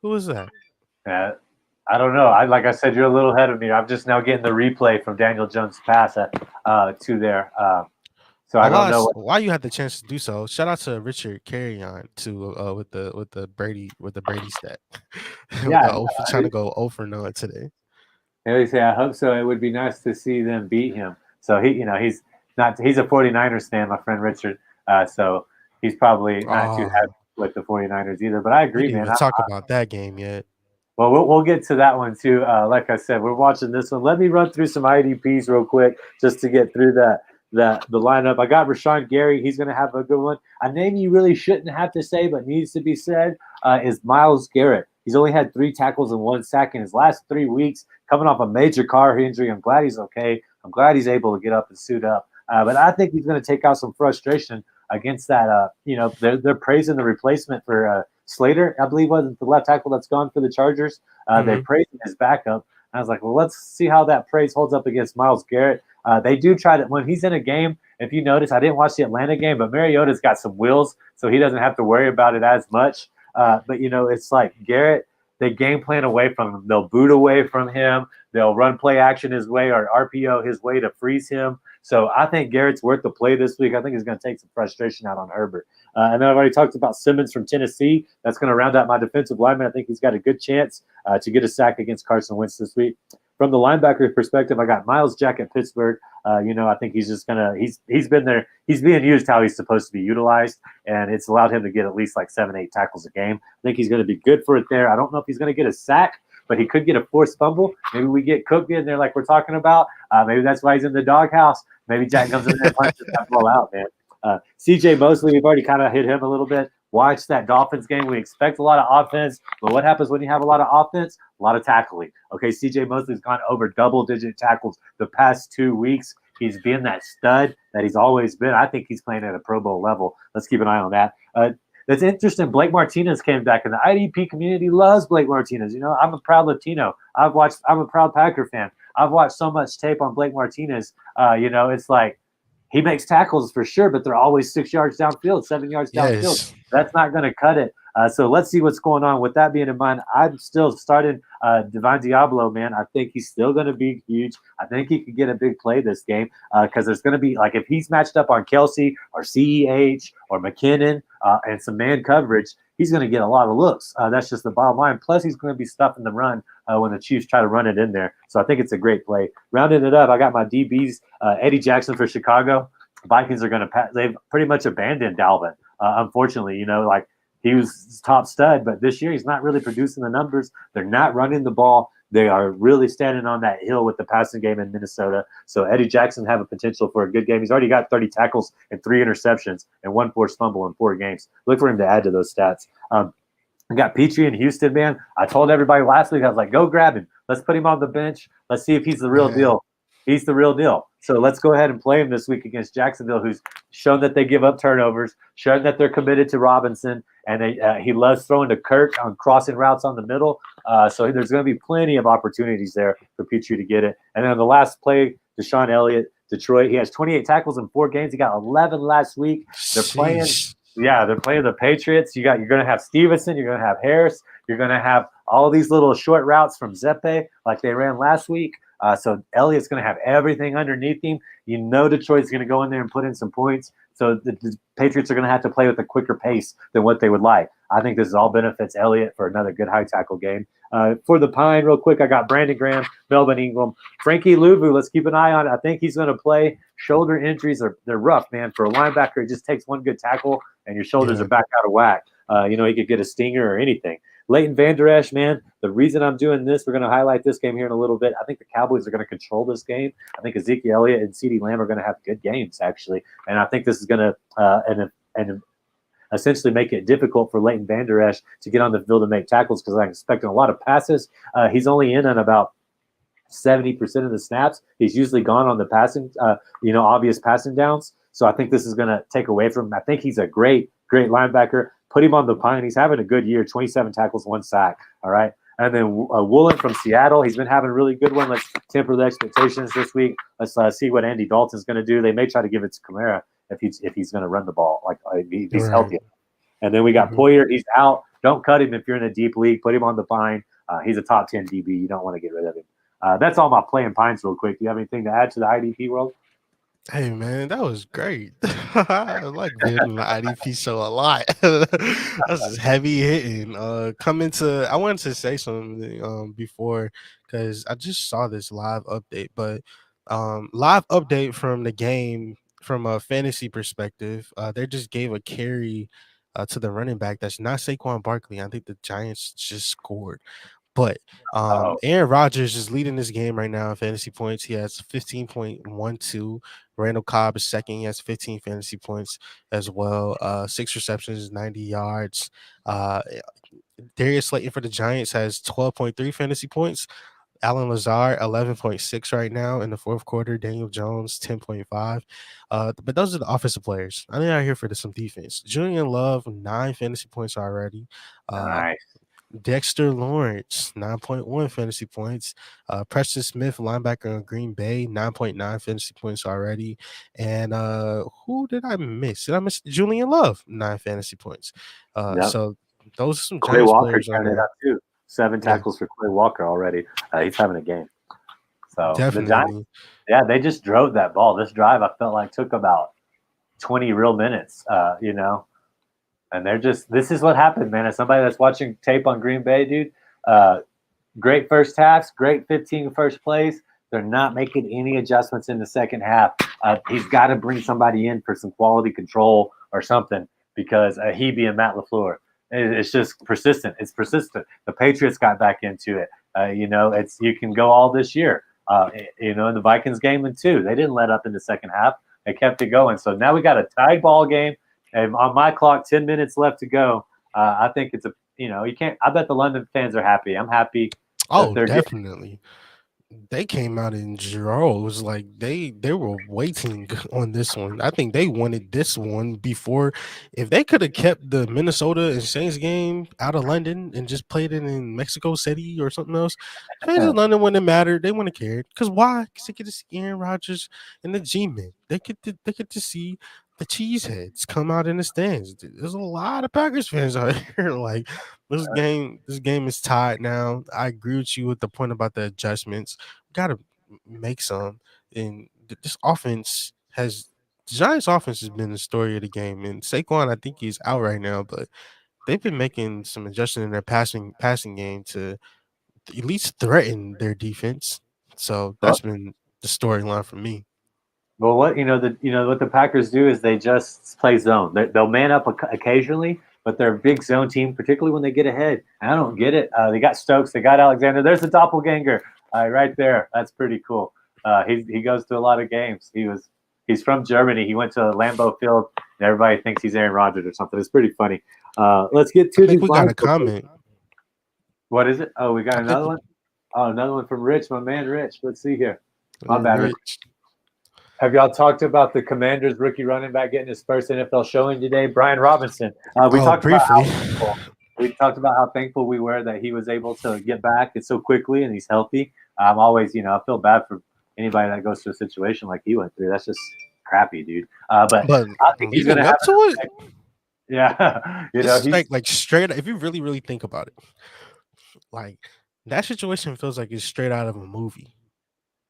[SPEAKER 2] Who is that?
[SPEAKER 1] Uh, I don't know. Like I said, you're a little ahead of me. I'm just now getting the replay from Daniel Jones' pass to there. So I don't know.
[SPEAKER 2] While you had the chance to do so, shout out to Richard Carrion to with the Brady stat. with
[SPEAKER 1] Yeah,
[SPEAKER 2] the trying to go over none today.
[SPEAKER 1] at least I hope so. It would be nice to see them beat him. So he's a 49ers fan, my friend Richard. So he's probably not too happy
[SPEAKER 2] Oh,
[SPEAKER 1] with the 49ers either. But I
[SPEAKER 2] we
[SPEAKER 1] agree,
[SPEAKER 2] didn't
[SPEAKER 1] man.
[SPEAKER 2] even talk about that game yet.
[SPEAKER 1] Well, we'll get to that one too. Like I said, we're watching this one. Let me run through some IDPs real quick just to get through the lineup. I got Rashawn Gary. He's going to have a good one. A name you really shouldn't have to say but needs to be said is Myles Garrett. He's only had 3 tackles and 1 sack in his last 3 weeks, coming off a major car injury. I'm glad he's okay. I'm glad he's able to get up and suit up. But I think he's going to take out some frustration against that. They're praising the replacement for Slater, I believe, was the left tackle that's gone for the Chargers. They praised his backup. I was like, well, let's see how that praise holds up against Myles Garrett. They do try to, when he's in a game, if you notice, I didn't watch the Atlanta game, but Mariota's got some wheels, so he doesn't have to worry about it as much. But it's like Garrett, they game plan away from him. They'll boot away from him. They'll run play action his way or RPO his way to freeze him. So I think Garrett's worth the play this week. I think he's going to take some frustration out on Herbert. And then I've already talked about Simmons from Tennessee. That's going to round out my defensive lineman. I think he's got a good chance to get a sack against Carson Wentz this week. From the linebacker perspective, I got Miles Jack at Pittsburgh. I think he's just gonna he's been there. He's being used how he's supposed to be utilized, and it's allowed him to get at least like 7-8 tackles a game. I think he's going to be good for it there. I don't know if he's going to get a sack, but he could get a forced fumble. Maybe we get Cook in there like we're talking about. Maybe that's why he's in the doghouse. Maybe Jack comes in there and punches that ball out, man. CJ Mosley, we've already kind of hit him a little bit. Watch that Dolphins game. We expect a lot of offense, but what happens when you have a lot of offense? A lot of tackling. Okay, CJ Mosley's gone over double-digit tackles the past 2 weeks. He's been that stud that he's always been. I think he's playing at a Pro Bowl level. Let's keep an eye on that. That's interesting. Blake Martinez came back, and the IDP community loves Blake Martinez. I'm a proud Latino. I'm a proud Packer fan. I've watched so much tape on Blake Martinez. It's like he makes tackles for sure, but they're always 6 yards downfield, 7 yards downfield.
[SPEAKER 2] Yes.
[SPEAKER 1] That's not going to cut it. So let's see what's going on. With that being in mind, I'm still starting Divine Diablo, man. I think he's still going to be huge. I think he could get a big play this game because there's going to be, like, if he's matched up on Kelsey or CEH or McKinnon and some man coverage, he's going to get a lot of looks. That's just the bottom line. Plus, he's going to be stuffing the run when the Chiefs try to run it in there. So I think it's a great play. Rounding it up, I got my DBs, Eddie Jackson for Chicago. Vikings are going to pass. They've pretty much abandoned Dalvin. Unfortunately, he was top stud, but this year he's not really producing the numbers. They're not running the ball. They are really standing on that hill with the passing game in Minnesota. So Eddie Jackson have a potential for a good game. He's already got 30 tackles and 3 interceptions and 1 forced fumble in 4 games. Look for him to add to those stats. I got Petrie in Houston, man. I told everybody last week, I was like, go grab him. Let's put him on the bench. Let's see if he's the real deal. He's the real deal. So let's go ahead and play him this week against Jacksonville, who's shown that they give up turnovers, shown that they're committed to Robinson, and he loves throwing to Kirk on crossing routes on the middle. So there's going to be plenty of opportunities there for Petrie to get it. And then the last play, Deshaun Elliott, Detroit. He has 28 tackles in 4 games. He got 11 last week. They're playing. Yeah, they're playing the Patriots. You're going to have Stevenson. You're going to have Harris. You're going to have all these little short routes from Zeppe like they ran last week. So Elliott's going to have everything underneath him. Detroit's going to go in there and put in some points. So the Patriots are going to have to play with a quicker pace than what they would like. I think this is all benefits Elliott for another good high tackle game. For the Pine, real quick, I got Brandon Graham, Melvin Ingram, Frankie Louvu. Let's keep an eye on it. I think he's going to play. Shoulder injuries they're rough, man. For a linebacker, it just takes one good tackle and your shoulders are back out of whack. He could get a stinger or anything. Leighton Vander Esch, man, the reason I'm doing this, we're going to highlight this game here in a little bit. I think the Cowboys are going to control this game. I think Ezekiel Elliott and CeeDee Lamb are going to have good games, actually. And I think this is going to and essentially make it difficult for Leighton Vander Esch to get on the field and make tackles because I'm expecting a lot of passes. He's only in on about 70% of the snaps. He's usually gone on the passing, obvious passing downs. So I think this is going to take away from him. I think he's a great linebacker. Put him on the pine. He's having a good year, 27 tackles, 1 sack. All right. And then Woolen from Seattle, he's been having a really good one. Let's temper the expectations this week. Let's see what Andy Dalton's going to do. They may try to give it to Kamara if he's going to run the ball, like if he's healthy. And then we got Poyer. He's out. Don't cut him if you're in a deep league. Put him on the pine. He's a top 10 DB. You don't want to get rid of him. That's all my playing pines real quick. Do you have anything to add to the IDP world?
[SPEAKER 2] Hey man, that was great. I like being in the IDP show a lot. That's just heavy hitting. I wanted to say something before because I just saw this live update, but live update from the game from a fantasy perspective. They just gave a carry to the running back that's not Saquon Barkley. I think the Giants just scored. But Aaron Rodgers is leading this game right now in fantasy points. He has 15.12. Randall Cobb is second. He has 15 fantasy points as well. 6 receptions, 90 yards. Darius Slayton for the Giants has 12.3 fantasy points. Alan Lazard, 11.6 right now in the fourth quarter. Daniel Jones, 10.5. But those are the offensive players. I'm out here for some defense. Julian Love, 9 fantasy points already.
[SPEAKER 1] Nice.
[SPEAKER 2] Dexter Lawrence, 9.1 fantasy points. Preston Smith, linebacker in Green Bay, 9.9 fantasy points already. And who did I miss? Did I miss Julian Love? 9 fantasy points. So those are some
[SPEAKER 1] Quay
[SPEAKER 2] Giants
[SPEAKER 1] Walker
[SPEAKER 2] players on
[SPEAKER 1] turned it
[SPEAKER 2] there.
[SPEAKER 1] up too. 7 tackles for Quay Walker already. He's having a game. So
[SPEAKER 2] Definitely.
[SPEAKER 1] the Giants, they just drove that ball. This drive I felt like took about 20 real minutes, And this is what happened, man. As somebody that's watching tape on Green Bay, dude, great first halves, great 15 first plays. They're not making any adjustments in the second half. He's got to bring somebody in for some quality control or something because he being Matt LaFleur. It's just persistent. It's persistent. The Patriots got back into it. You can go all this year. In the Vikings game and 2, they didn't let up in the second half. They kept it going. So now we got a tied ball game. And on my clock, 10 minutes left to go. I think it's you can't. I bet the London fans are happy. I'm happy.
[SPEAKER 2] Oh, definitely. They came out in droves. Like they were waiting on this one. I think they wanted this one before. If they could have kept the Minnesota and Saints game out of London and just played it in Mexico City or something else, fans in London wouldn't have mattered. They wouldn't have cared. Because why? Because they get to see Aaron Rodgers and the G-Men. They get to see the cheeseheads come out in the stands. There's a lot of Packers fans out here. Like this game is tied now. I agree with you with the point about the adjustments. We got to make some. And this offense the Giants offense has been the story of the game. And Saquon, I think he's out right now, but they've been making some adjustment in their passing game to at least threaten their defense. So that's been the storyline for me.
[SPEAKER 1] Well, what what the Packers do is they just play zone. They'll man up occasionally, but they're a big zone team, particularly when they get ahead. And I don't get it. They got Stokes, they got Alexander. There's the doppelganger right there. That's pretty cool. He goes to a lot of games. He's from Germany. He went to Lambeau Field, and everybody thinks he's Aaron Rodgers or something. It's pretty funny. Let's get to.
[SPEAKER 2] I think we got a comment.
[SPEAKER 1] What is it? Oh, we got another one. Oh, another one from Rich, my man Rich. Let's see here. My bad, Rich. Have y'all talked about the Commanders rookie running back getting his first NFL showing today, Brian Robinson? We talked briefly. We talked about how thankful we were that he was able to get back so quickly and he's healthy. I'm always, I feel bad for anybody that goes through a situation like he went through. That's just crappy, dude. But I think he's going to have to it. Yeah,
[SPEAKER 2] he's like straight. If you really, really think about it, like that situation feels like it's straight out of a movie.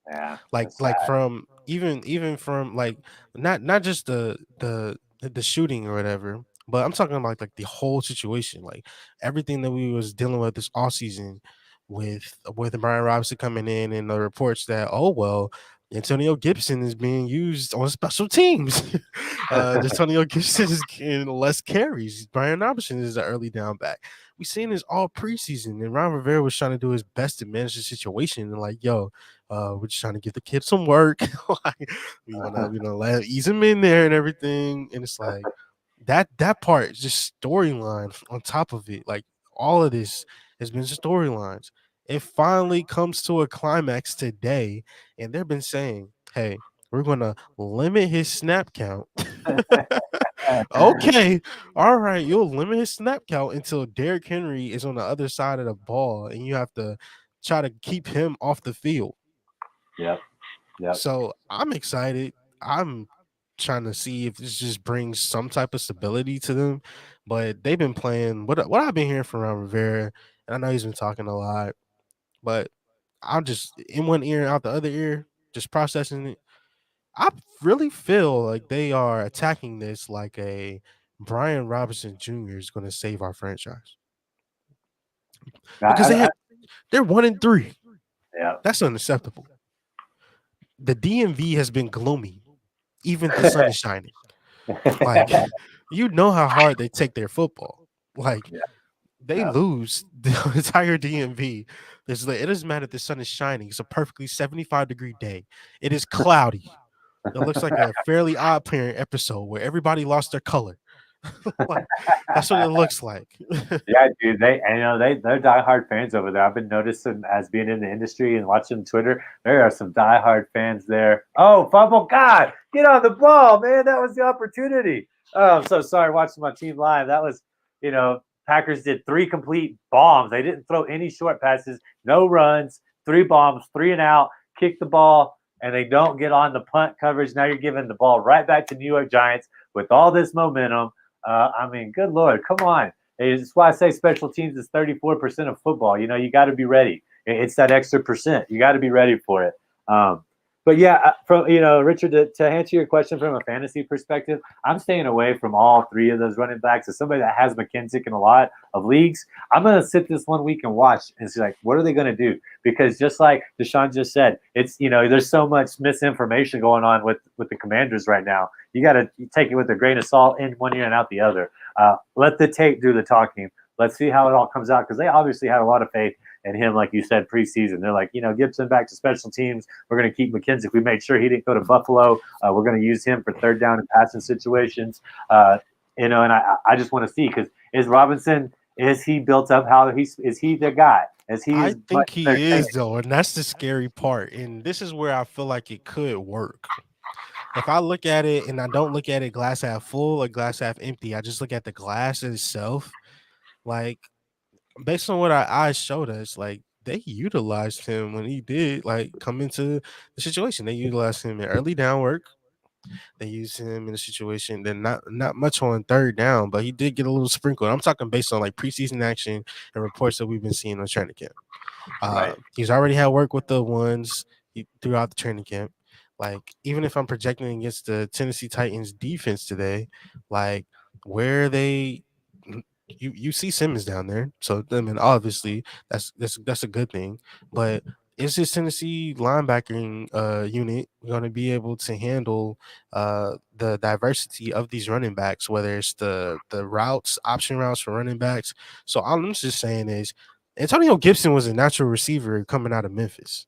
[SPEAKER 1] Yeah,
[SPEAKER 2] like from even from like not just the shooting or whatever, but I'm talking about like the whole situation, like everything that we was dealing with this all season with Brian Robinson coming in and the reports that Antonio Gibson is being used on special teams. Antonio Gibson is getting less carries. Brian Robinson is an early down back. We seen this all preseason, and Ron Rivera was trying to do his best to manage the situation. And like, yo, we're just trying to give the kid some work. Like, we wanna, let ease him in there and everything. And it's like that part is just storyline on top of it. Like all of this has been storylines. It finally comes to a climax today, and they've been saying, "Hey, we're gonna limit his snap count." Okay, all right, you'll limit his snap count until Derrick Henry is on the other side of the ball, and you have to try to keep him off the field.
[SPEAKER 1] Yep. Yep.
[SPEAKER 2] So I'm excited. I'm trying to see if this just brings some type of stability to them. But they've been playing what I've been hearing from Ron Rivera, and I know he's been talking a lot, but I'm just in one ear and out the other ear, just processing it. I really feel like they are attacking this like a Brian Robinson Jr. is going to save our franchise because they're 1-3.
[SPEAKER 1] Yeah.
[SPEAKER 2] That's unacceptable. The DMV has been gloomy, even the sun is shining. Like, you know how hard they take their football. Like, they
[SPEAKER 1] Yeah.
[SPEAKER 2] lose the entire DMV. It doesn't matter if the sun is shining. It's a perfectly 75-degree day. It is cloudy. It looks like a Fairly Odd Parent episode where everybody lost their color. Like, that's what it looks like.
[SPEAKER 1] Yeah, dude. They're diehard fans over there. I've been noticing as being in the industry and watching Twitter. There are some diehard fans there. Oh, fumble! God, get on the ball, man. That was the opportunity. Oh, I'm so sorry watching my team live. That was, Packers did 3 complete bombs. They didn't throw any short passes, no runs, 3 bombs, 3 and out. Kick the ball, and they don't get on the punt coverage. Now you're giving the ball right back to New York Giants with all this momentum. I mean, good Lord, come on. It's why I say special teams is 34% of football. You got to be ready. It's that extra percent. You got to be ready for it. But yeah, from Richard, to answer your question from a fantasy perspective, I'm staying away from all 3 of those running backs. As somebody that has McKenzie in a lot of leagues, I'm gonna sit this 1 week and watch and see like, what are they gonna do? Because just like Deshaun just said, it's there's so much misinformation going on with the Commanders right now. You got to take it with a grain of salt in one ear and out the other. Let the tape do the talking. Let's see how it all comes out because they obviously had a lot of faith in him, like you said, preseason. They're like, Gibson back to special teams. We're going to keep McKenzie. We made sure he didn't go to Buffalo. We're going to use him for third down and passing situations. And I just want to see because is he built up? Is he the guy?
[SPEAKER 2] I think he is, though, and that's the scary part. And this is where I feel like it could work. If I look at it and I don't look at it glass half full or glass half empty, I just look at the glass itself. Like, based on what our eyes showed us, like they utilized him when he did like come into the situation. They utilized him in early down work. They used him in a situation then not much on third down, but he did get a little sprinkle. I'm talking based on like preseason action and reports that we've been seeing on training camp.
[SPEAKER 1] Right.
[SPEAKER 2] He's already had work with the ones throughout the training camp. Like, even if I'm projecting against the Tennessee Titans defense today, like where they you see Simmons down there. So I mean, obviously that's a good thing. But is this Tennessee linebacking unit going to be able to handle the diversity of these running backs, whether it's the routes, option routes for running backs? So all I'm just saying is Antonio Gibson was a natural receiver coming out of Memphis.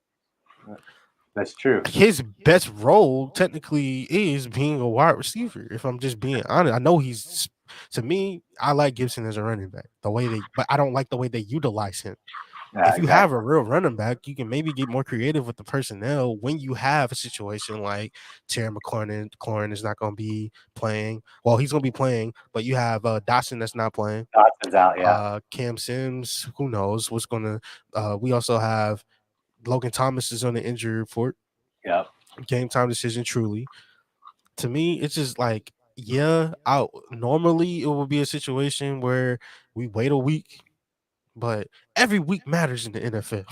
[SPEAKER 1] That's true.
[SPEAKER 2] His best role technically is being a wide receiver. If I'm just being honest, I know he's to me. I like Gibson as a running back. But I don't like the way they utilize him. If you have
[SPEAKER 1] Exactly.
[SPEAKER 2] a real running back, you can maybe get more creative with the personnel when you have a situation like Terry McLaurin. McLaurin is not going to be playing. Well, he's going to be playing, but you have Dotson that's not playing.
[SPEAKER 1] Dotson's out. Yeah.
[SPEAKER 2] Cam Sims, who knows what's going to. We also have Logan Thomas is on the injury report.
[SPEAKER 1] Yep.
[SPEAKER 2] Game time decision, truly. To me, it's just like, normally it will be a situation where we wait a week, but every week matters in the NFL.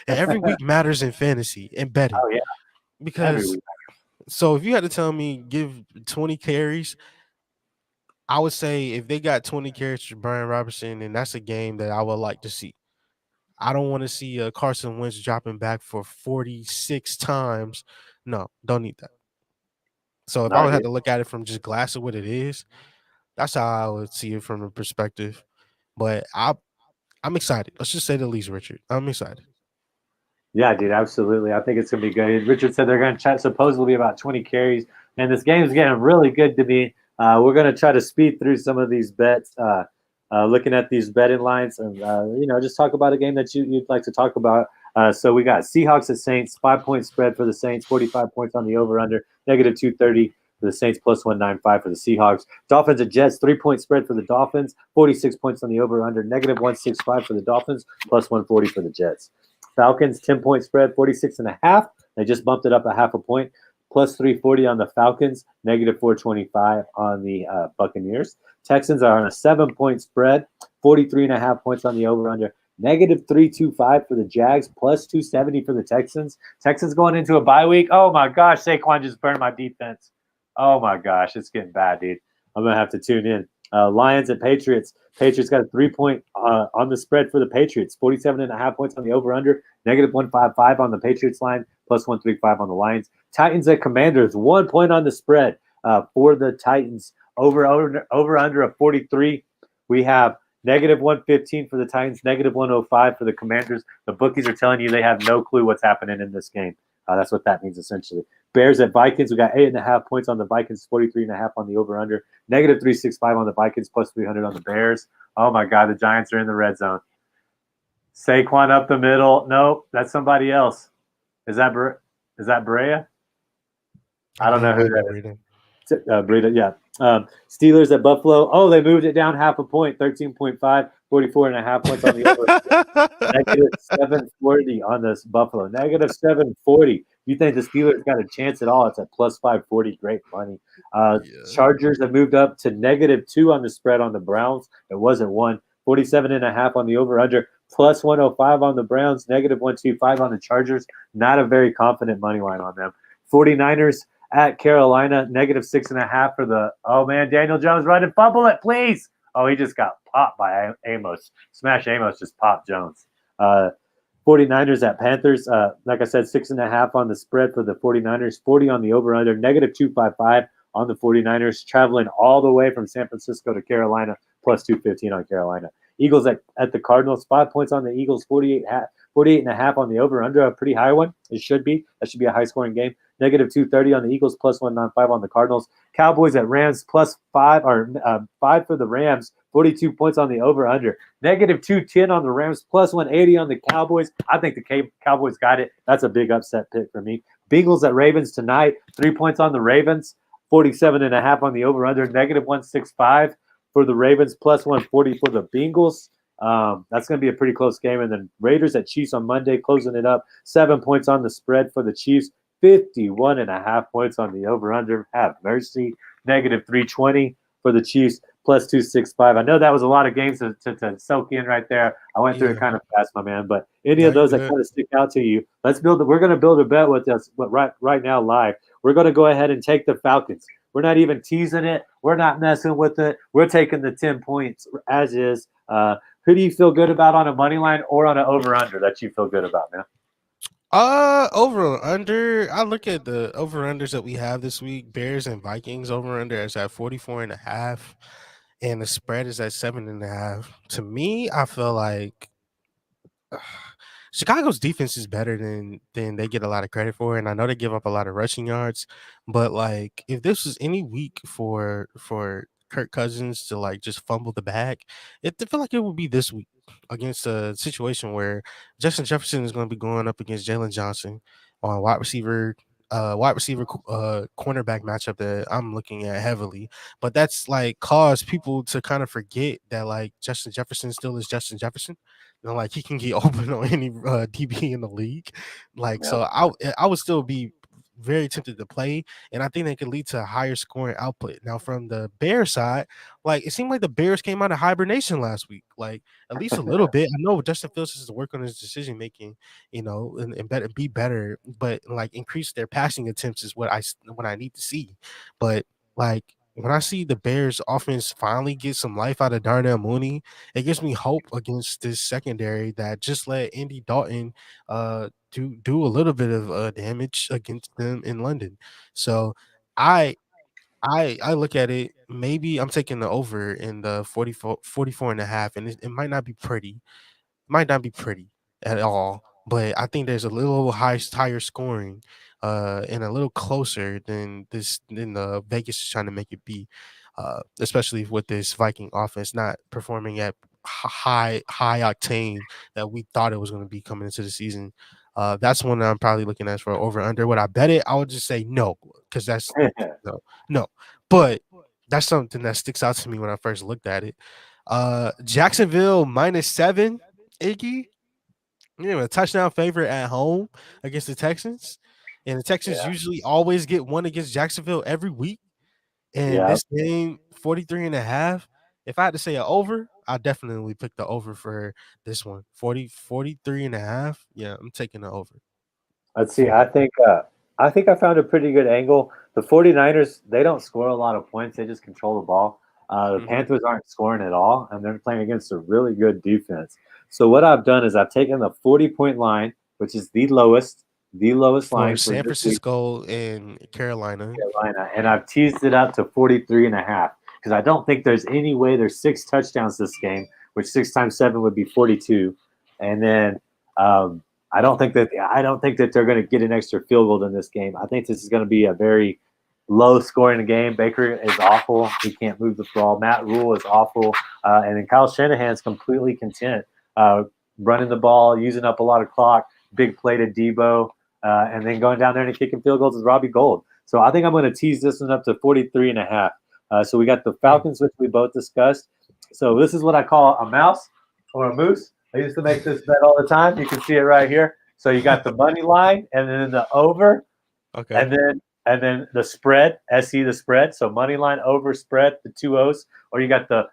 [SPEAKER 2] And every week matters in fantasy and betting.
[SPEAKER 1] Oh yeah. Every
[SPEAKER 2] Because
[SPEAKER 1] week.
[SPEAKER 2] so if you had to tell me give 20 carries, I would say if they got 20 carries to Brian Robertson, then that's a game that I would like to see. I don't want to see Carson Wentz dropping back for 46 times. No, don't need that. So if I
[SPEAKER 1] No,
[SPEAKER 2] would have
[SPEAKER 1] dude.
[SPEAKER 2] to look at it from just glass of what it is, that's how I would see it from a perspective. But I'm excited. Let's just say the least, Richard. I'm excited.
[SPEAKER 1] Yeah, dude, absolutely. I think it's gonna be good. Richard said they're gonna chat supposedly about 20 carries, and this game is getting really good to me. We're gonna try to speed through some of these bets, looking at these betting lines, and just talk about a game that you'd like to talk about. So we got Seahawks at Saints, 5 point spread for the Saints, 45 points on the over under, negative 230 for the Saints, plus 195 for the Seahawks. Dolphins at Jets, 3 point spread for the Dolphins, 46 points on the over under, negative 165 for the Dolphins, plus 140 for the Jets. Falcons, 10 point spread, 46 and a half. They just bumped it up a half a point, plus 340 on the Falcons, negative 425 on the Buccaneers. Texans are on a 7 point spread, 43 and a half points on the over under, negative 325 for the Jags, plus 270 for the Texans. Texans going into a bye week. Oh my gosh, Saquon just burned my defense. Oh my gosh, it's getting bad, dude. I'm going to have to tune in. Lions and Patriots. Patriots got a 3 point on the spread for the Patriots. 47 and a half points on the over under. Negative 155 on the Patriots line. Plus 135 on the Lions. Titans and Commanders. 1 point on the spread for the Titans. Over under of 43. We have negative 115 for the Titans. Negative 105 for the Commanders. The bookies are telling you they have no clue what's happening in this game. That's what that means essentially. Bears at Vikings. We got 8.5 points on the Vikings, 43 and a half on the over under, negative 365 on the Vikings, plus 300 on the Bears. Oh my God, the Giants are in the red zone. Saquon up the middle. Nope, that's somebody else. Is that Brea? I don't know
[SPEAKER 2] It
[SPEAKER 1] who
[SPEAKER 2] might be
[SPEAKER 1] that
[SPEAKER 2] reading.
[SPEAKER 1] is. Breida, yeah. Steelers at Buffalo. Oh, they moved it down half a point, 13.5, 44 and a half points on the over. Negative 740 on this Buffalo. Negative 740. You think the Steelers got a chance at all? It's at plus 540. Great money.
[SPEAKER 2] Yeah.
[SPEAKER 1] Chargers have moved up to negative 2 on the spread on the Browns. It wasn't 1. 47 and a half on the over under. Plus 105 on the Browns. Negative 125 on the Chargers. Not a very confident money line on them. 49ers at Carolina. Negative 6.5 for the. Oh man, Daniel Jones running. Fumble it, please. Oh, he just got popped by Amos. Smash Amos just popped Jones. 49ers at Panthers. Like I said, 6.5 on the spread for the 49ers, 40 on the over under, negative 255 on the 49ers, traveling all the way from San Francisco to Carolina, plus 215 on Carolina. Eagles at the Cardinals, 5 points on the Eagles, 48 and a half on the over under, a pretty high one. It should be. That should be a high scoring game. Negative 230 on the Eagles, plus 195 on the Cardinals. Cowboys at Rams, plus 5 or 5 for the Rams, 42 points on the over under. Negative 210 on the Rams, plus 180 on the Cowboys. I think the Cowboys got it. That's a big upset pick for me. Bengals at Ravens tonight, 3 points on the Ravens, 47 and a half on the over under, negative 165 for the Ravens, plus 140 for the Bengals. That's going to be a pretty close game. And then Raiders at Chiefs on Monday, closing it up. 7 points on the spread for the Chiefs, 51 and a half points on the over under. Have mercy. Negative 320 for the Chiefs, plus 265. I know that was a lot of games to soak in right there. I went through it kind of fast, my man. But any of those that kind of stick out to you, we're going to build a bet with us right now live. We're going to go ahead and take the Falcons. We're not even teasing it. We're not messing with it. We're taking the 10 points as is. Who do you feel good about on a money line or on an over-under that you feel good about, man?
[SPEAKER 2] Over under. I look at the over unders that we have this week. Bears and Vikings over under is at 44 and a half, and the spread is at 7.5. To me, I feel like Chicago's defense is better than they get a lot of credit for, and I know they give up a lot of rushing yards. But like, if this was any week for Kirk Cousins to like just fumble the bag, I feel like it would be this week against a situation where Justin Jefferson is going to be going up against Jalen Johnson on cornerback matchup that I'm looking at heavily. But that's like caused people to kind of forget that like Justin Jefferson still is Justin Jefferson. You know, like he can get open on any DB in the league. Like,
[SPEAKER 1] Yeah.
[SPEAKER 2] so I would still be very tempted to play, and I think that could lead to a higher scoring output. Now, from the Bears side, like it seemed like the Bears came out of hibernation last week, like at least a little bit. I know Justin Fields has to work on his decision making, and better be better, but like increase their passing attempts is what I need to see. But like when I see the Bears offense finally get some life out of Darnell Mooney, it gives me hope against this secondary that just let Andy Dalton do a little bit of damage against them in London. So I I look at it, maybe I'm taking the over in the 44 and a half, and it might not be pretty, might not be pretty at all, but I think there's a little higher scoring, and a little closer than the Vegas is trying to make it be, especially with this Viking offense not performing at high octane that we thought it was going to be coming into the season. That's one that I'm probably looking at for over under. Would I bet it? I would just say no, because that's no, no. But that's something that sticks out to me when I first looked at it. Jacksonville -7. Iggy, a touchdown favorite at home against the Texans. And the Texans
[SPEAKER 1] Yeah.
[SPEAKER 2] usually always get one against Jacksonville every week. And
[SPEAKER 1] Yeah.
[SPEAKER 2] this game, 43 and a half. If I had to say a over, I definitely pick the over for this one. 43 and a half. Yeah, I'm taking the over.
[SPEAKER 1] Let's see.
[SPEAKER 2] For
[SPEAKER 1] I think I found a pretty good angle. The 49ers, they don't score a lot of points. They just control the ball. The
[SPEAKER 2] Mhm.
[SPEAKER 1] Panthers aren't scoring at all, and they're playing against a really good defense. So what I've done is I've taken the 40-point line, which is the lowest
[SPEAKER 2] For
[SPEAKER 1] line for
[SPEAKER 2] San
[SPEAKER 1] this week,
[SPEAKER 2] Francisco and Carolina.
[SPEAKER 1] Carolina, and I've teased it up to 43 and a half because I don't think there's any way there's 6 touchdowns this game, which 6 times 7 would be 42. And then I don't think that they're going to get an extra field goal in this game. I think this is going to be a very low scoring game. Baker is awful. He can't move the ball. Matt Rule is awful. And then Kyle Shanahan's completely content running the ball, using up a lot of clock, big play to Debo, and then going down there and kicking field goals with Robbie Gold. So I think I'm going to tease this one up to 43 and a half. So we got the
[SPEAKER 2] Mm.
[SPEAKER 1] Falcons, which we both discussed. So this is what I call a mouse or a moose. I used to make this bet all the time. You can see it right here. So you got the money line and then the over
[SPEAKER 2] Okay.
[SPEAKER 1] and then the spread, SE the spread. So money line over spread, the two O's, or you got the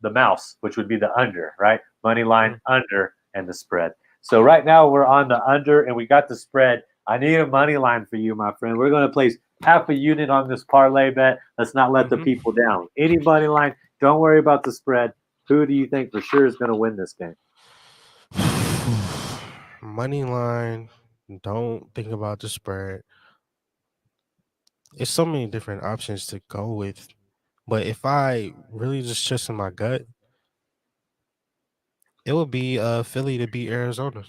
[SPEAKER 1] mouse, which would be the under, right? Money line
[SPEAKER 2] Mm.
[SPEAKER 1] under and the spread. So right now we're on the under and we got the spread. I need a money line for you, my friend. We're going to place half a unit on this parlay bet. Let's not let the
[SPEAKER 2] Mhm.
[SPEAKER 1] people down. Any money line, don't worry about the spread. Who do you think for sure is going to win this game?
[SPEAKER 2] Money line. Don't think about the spread. It's so many different options to go with. But if I really just trust in my gut, it would be Philly to beat Arizona.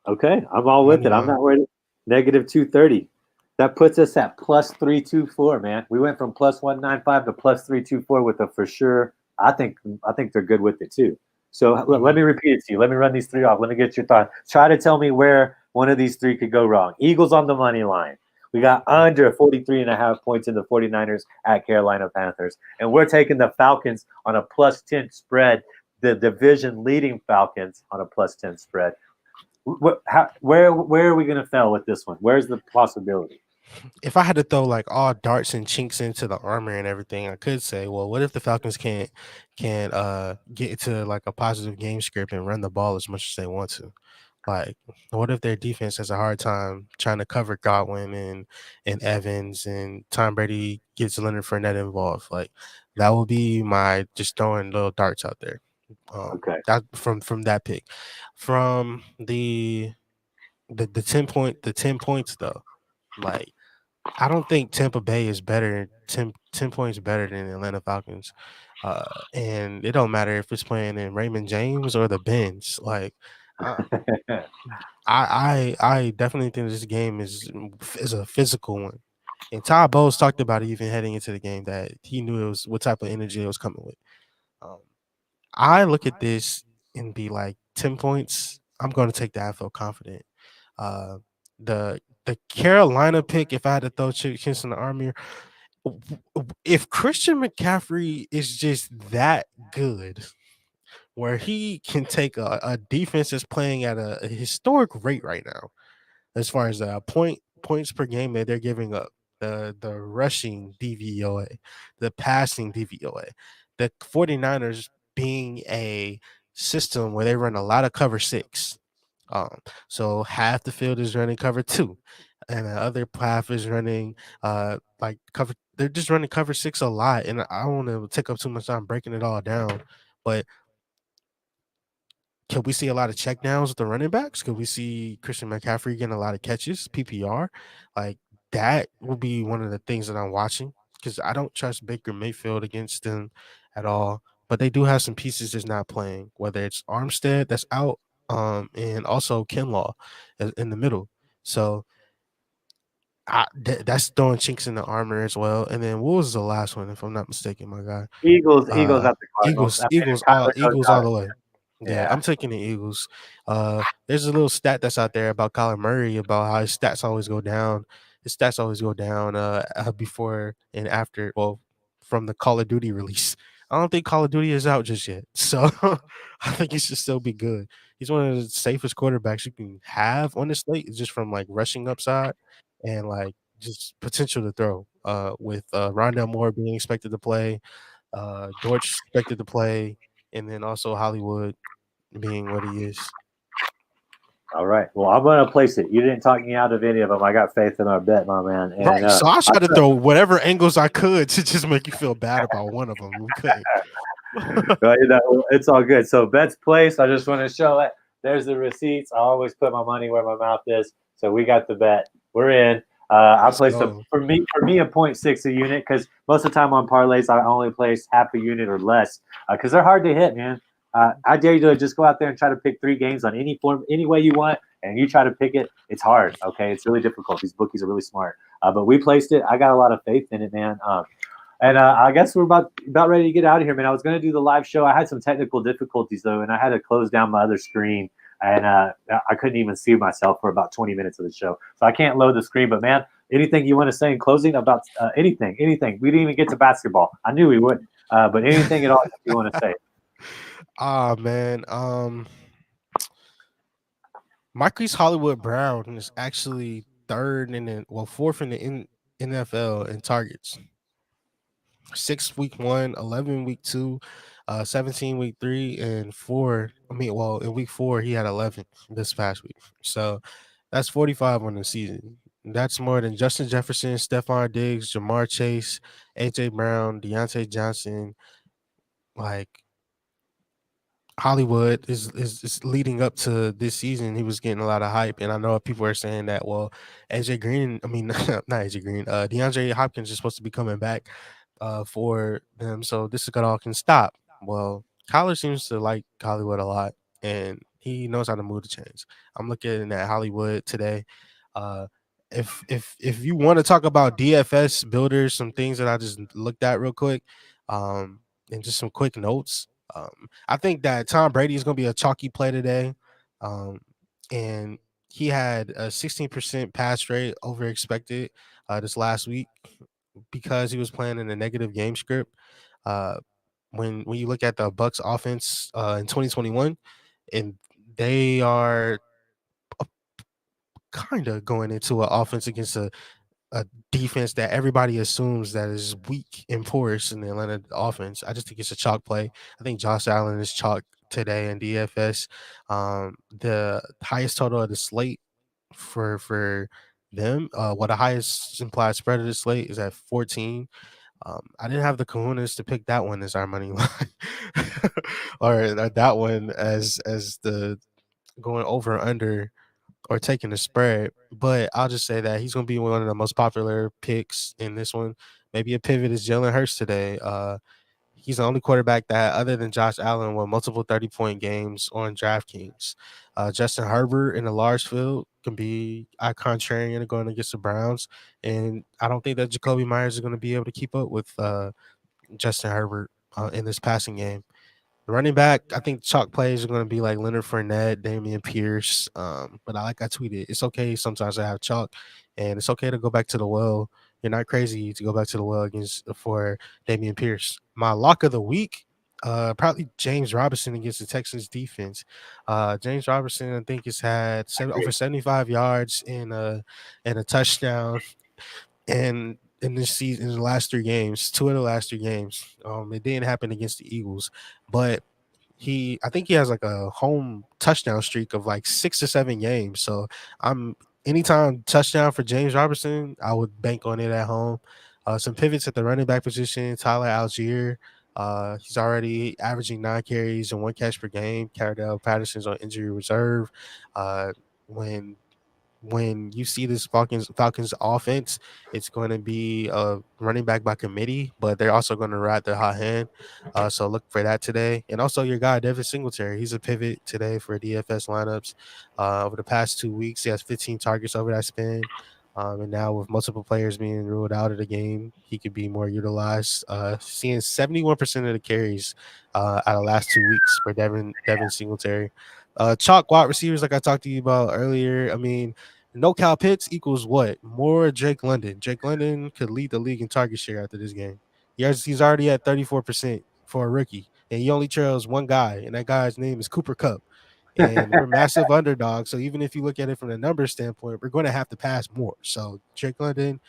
[SPEAKER 1] Okay, I'm all with
[SPEAKER 2] Money
[SPEAKER 1] it. I'm
[SPEAKER 2] line.
[SPEAKER 1] not worried. Negative 230. That puts us at plus 324, man. We went from plus 195 to plus 324 with a for sure. I think they're good with it too. So let
[SPEAKER 2] Mhm.
[SPEAKER 1] me repeat it to you. Let me run these three off. Let me get your thought. Try to tell me where one of these three could go wrong. Eagles on the money line. We got
[SPEAKER 2] Mhm.
[SPEAKER 1] under 43 and a half points in the 49ers at Carolina Panthers. And we're taking the Falcons on a plus 10 spread, the division leading Falcons on a plus 10 spread. Where are we going to fail with this one? Where's the possibility?
[SPEAKER 2] If I had to throw like all darts and chinks into the armor and everything, I could say, well, what if the Falcons can't get into like a positive game script and run the ball as much as they want to? Like, what if their defense has a hard time trying to cover Godwin and Evans and Tom Brady gets Leonard Fournette involved? Like, that would be my just throwing little darts out there.
[SPEAKER 1] Okay.
[SPEAKER 2] That from that pick, from the 10 points though, like I don't think Tampa Bay is better 10 points better than the Atlanta Falcons. And it don't matter if it's playing in Raymond James or the Benz. Like uh, I definitely think this game is a physical one. And Todd Bowles talked about it even heading into the game that he knew it was what type of energy it was coming with. Um, I look at this and be like 10 points. I'm going to take that. I feel confident. Uh, the Carolina pick, if I had to throw chips in the army, if Christian McCaffrey is just that good, where he can take a defense that's playing at a historic rate right now, as far as points per game that they're giving up, the rushing DVOA, the passing DVOA, the 49ers being a system where they run a lot of cover six. So half the field is running cover two. and the other path is running like cover. They're just running cover six a lot, and I don't want to take up too much time breaking it all down. But can we see a lot of check downs with the running backs? Could we see Christian McCaffrey getting a lot of catches, PPR? Like that will be one of the things that I'm watching because I don't trust Baker Mayfield against them at all. But they do have some pieces that's not playing, whether it's Armstead that's out, and also Kinlaw in the middle. So that's throwing chinks in the armor as well. And then what was the last one, if I'm not mistaken, my guy?
[SPEAKER 1] Eagles
[SPEAKER 2] Uh
[SPEAKER 1] at the Cardinals. I mean, if Kyler goes
[SPEAKER 2] Eagles all
[SPEAKER 1] out,
[SPEAKER 2] the way. Yeah,
[SPEAKER 1] yeah.
[SPEAKER 2] I'm taking the Eagles. There's a little stat that's out there about Kyler Murray about how his stats always go down. His stats always go down before and after. Well, from the Call of Duty release. I don't think Call of Duty is out just yet, so I think he should still be good. He's one of the safest quarterbacks you can have on the slate, just from like rushing upside and like just potential to throw. With Rondell Moore being expected to play, Dortch expected to play, and then also Hollywood being what he is.
[SPEAKER 1] All right. Well, I'm gonna place it. You didn't talk me out of any of them. I got faith in our bet, my man. And
[SPEAKER 2] Right. So I
[SPEAKER 1] I
[SPEAKER 2] tried to throw whatever angles I could to just make you feel bad about one of them. We couldn't.
[SPEAKER 1] well, it's all good. So bets placed. I just want to show it. There's the receipts. I always put my money where my mouth is. So we got the bet. We're in. I
[SPEAKER 2] Let's
[SPEAKER 1] placed a
[SPEAKER 2] go.
[SPEAKER 1] for me a 0.6 a unit because most of the time on parlays I only place half a unit or less because they're hard to hit, man. I dare you to just go out there and try to pick 3 games on any form, any way you want, and you try to pick it. It's hard. Okay, it's really difficult. These bookies are really smart. But we placed it. I got a lot of faith in it, man. And I guess we're about ready to get out of here, man. I was going to do the live show. I had some technical difficulties though, and I had to close down my other screen, and I couldn't even see myself for about 20 minutes of the show. So I can't load the screen. But man, anything you want to say in closing about anything? We didn't even get to basketball. I knew we wouldn't, but anything at all you want to say?
[SPEAKER 2] Ah man. Marquise Hollywood Brown is actually third in the fourth in the NFL in targets. 6 week 1, 11 week 2, 17 week 3, and 4. I mean, well, in week 4 he had 11 this past week. So that's 45 on the season. That's more than Justin Jefferson, Stephon Diggs, Jamar Chase, AJ Brown, Deontay Johnson. Like Hollywood is leading up to this season. He was getting a lot of hype, and I know people are saying that. Well, AJ Green, I mean, not AJ Green, DeAndre Hopkins is supposed to be coming back for them, so this is gonna all can stop. Well, Kyler seems to like Hollywood a lot, and he knows how to move the chains. I'm looking at Hollywood today. Uh, if you want to talk about DFS builders, some things that I just looked at real quick, and just some quick notes. I think that Tom Brady is going to be a chalky play today. Um, and he had a 16% pass rate over expected this last week because he was playing in a negative game script. Uh, when you look at the Bucks offense in 2021, and they are kind of going into an offense against a defense that everybody assumes that is weak and porous in the Atlanta offense. I just think it's a chalk play. I think Josh Allen is chalk today in DFS. The highest total of the slate for them, the highest implied spread of the slate is at 14. I didn't have the kahunas to pick that one as our money line, or that one as the going over or under or taking the spread. But I'll just say that he's going to be one of the most popular picks in this one. Maybe a pivot is Jalen Hurts today. He's the only quarterback that, other than Josh Allen, won multiple 30-point games on DraftKings. Justin Herbert in a large field can be a contrarian going against the Browns. And I don't think that Jacoby Myers is going to be able to keep up with Justin Herbert in this passing game. The running back, I think chalk plays are going to be like Leonard Fournette, Damian Pierce. But like I tweeted, it's okay sometimes to have chalk, and it's okay to go back to the well. You're not crazy to go back to the well against for Damian Pierce. My lock of the week, probably James Robinson against the Texans defense. James Robinson, I think, has had over 75 yards and a touchdown and in this season, in the last 3 games, 2 of the last 3 games. It didn't happen against the Eagles, but I think he has like a home touchdown streak of like 6 or 7 games. So I'm anytime touchdown for James Robertson, I would bank on it at home. Some pivots at the running back position. Tyler Algier, he's already averaging 9 carries and 1 catch per game. Cardell Patterson's on injury reserve. Uh, when when you see this Falcons offense, it's going to be a running back by committee, but they're also going to ride their hot hand. So look for that today. And also your guy Devin Singletary, he's a pivot today for DFS lineups. Over the past 2 weeks, he has 15 targets over that span. And now with multiple players being ruled out of the game, he could be more utilized. Seeing 71% of the carries out of last 2 weeks for Devin Singletary. Chalk wide receivers, like I talked to you about earlier. I mean, no Cal Pitts equals what? More Drake London. Drake London could lead the league in target share after this game. He's already at 34% for a rookie, and he only trails one guy, and that guy's name is Cooper Kupp. And we're massive underdogs. So even if you look at it from the numbers standpoint, we're going to have to pass more. So Drake London,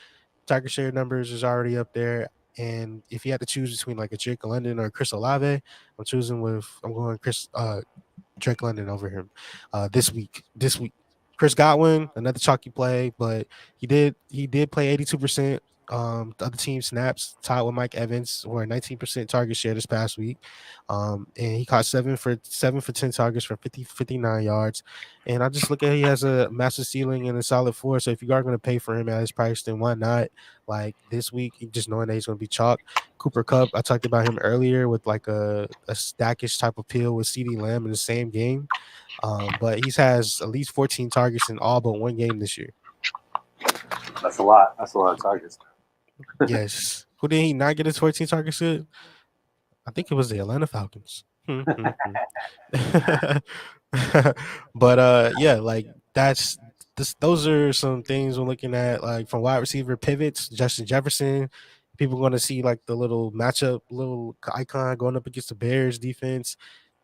[SPEAKER 2] target share numbers is already up there. And if you had to choose between like a Drake London or a Chris Olave, I'm going Drake London over him this week. Chris Godwin, another chalky play, but he did play 82%. The other team snaps tied with Mike Evans, or a 19% target share this past week. And he caught 7 for 10 targets for 59 yards. And I just look at he has a massive ceiling and a solid floor. So if you are going to pay for him at his price, then why not? Like this week, just knowing that he's going to be chalk. Cooper Kupp, I talked about him earlier with like a stackish type of appeal with CeeDee Lamb in the same game. But he has at least 14 targets in all but one game this year.
[SPEAKER 1] That's a lot. That's a lot of targets.
[SPEAKER 2] Yes. Who did he not get his 14 targets with? I think it was the Atlanta Falcons. But yeah, like those are some things we're looking at, like from wide receiver pivots. Justin Jefferson, people going to see like the little matchup, little icon going up against the Bears defense.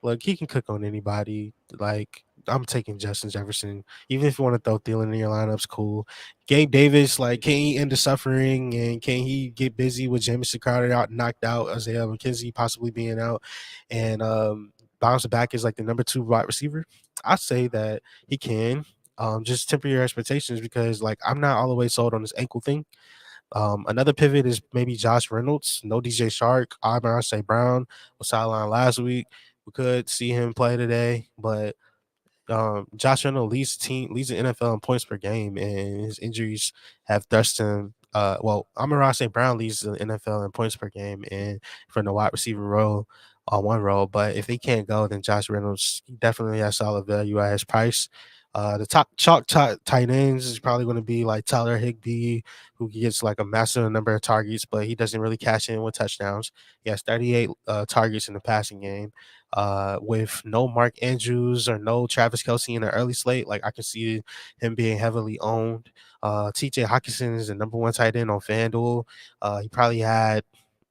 [SPEAKER 2] Look, he can cook on anybody. Like I'm taking Justin Jefferson, even if you want to throw Thielen in your lineups, cool. Gabe Davis, like, can he end the suffering and can he get busy with Jamison Crowder out knocked out, Isaiah McKenzie possibly being out, and bounce back as like the number 2 wide receiver? I say that he can. Just temper your expectations because like I'm not all the way sold on this ankle thing. Another pivot is maybe Josh Reynolds. No DJ Shark. Say Brown was sidelined last week. We could see him play today, but Josh Reynolds leads the NFL in points per game, and his injuries have thrust him. Amon-Ra St. Brown leads the NFL in points per game, and from the wide receiver role, one role. But if he can't go, then Josh Reynolds definitely has solid value at his price. The top tight ends is probably going to be like Tyler Higbee, who gets like a massive number of targets, but he doesn't really cash in with touchdowns. He has 38 targets in the passing game. With no Mark Andrews or no Travis Kelce in the early slate, like I can see him being heavily owned. TJ Hawkinson is the number 1 tight end on FanDuel. He probably had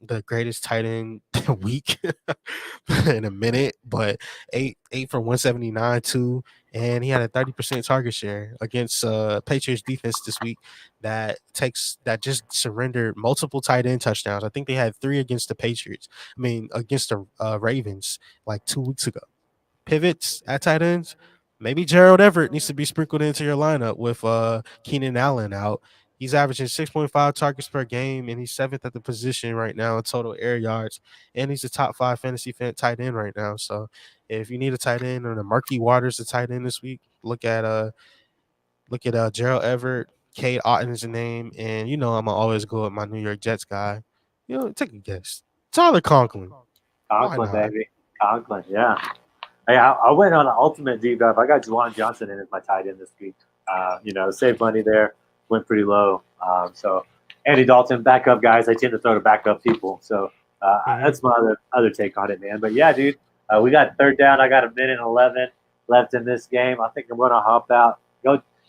[SPEAKER 2] the greatest tight end week in a minute, but eight for 179 too, and he had a 30% target share against Patriots defense this week that just surrendered multiple tight end touchdowns. I think they had 3 against the Patriots. I mean, against the Ravens like 2 weeks ago. Pivots at tight ends. Maybe Gerald Everett needs to be sprinkled into your lineup with Keenan Allen out. He's averaging 6.5 targets per game, and he's 7th at the position right now in total air yards. And he's the top 5 fantasy tight end right now. So if you need a tight end, or the Marquis Waters the tight end this week, look at Gerald Everett. Cade Otton is the name, and I'm gonna always go with my New York Jets guy. Take a guess. Tyler Conklin. Why
[SPEAKER 1] Conklin,
[SPEAKER 2] not?
[SPEAKER 1] baby. Conklin, yeah. Hey, I went on an ultimate deep dive. I got Juwan Johnson in as my tight end this week. Saved money there, went pretty low. So Andy Dalton, backup guys. I tend to throw to backup people. So that's my other take on it, man. But yeah, dude, we got third down. I got 1:11 left in this game. I think I'm gonna hop out.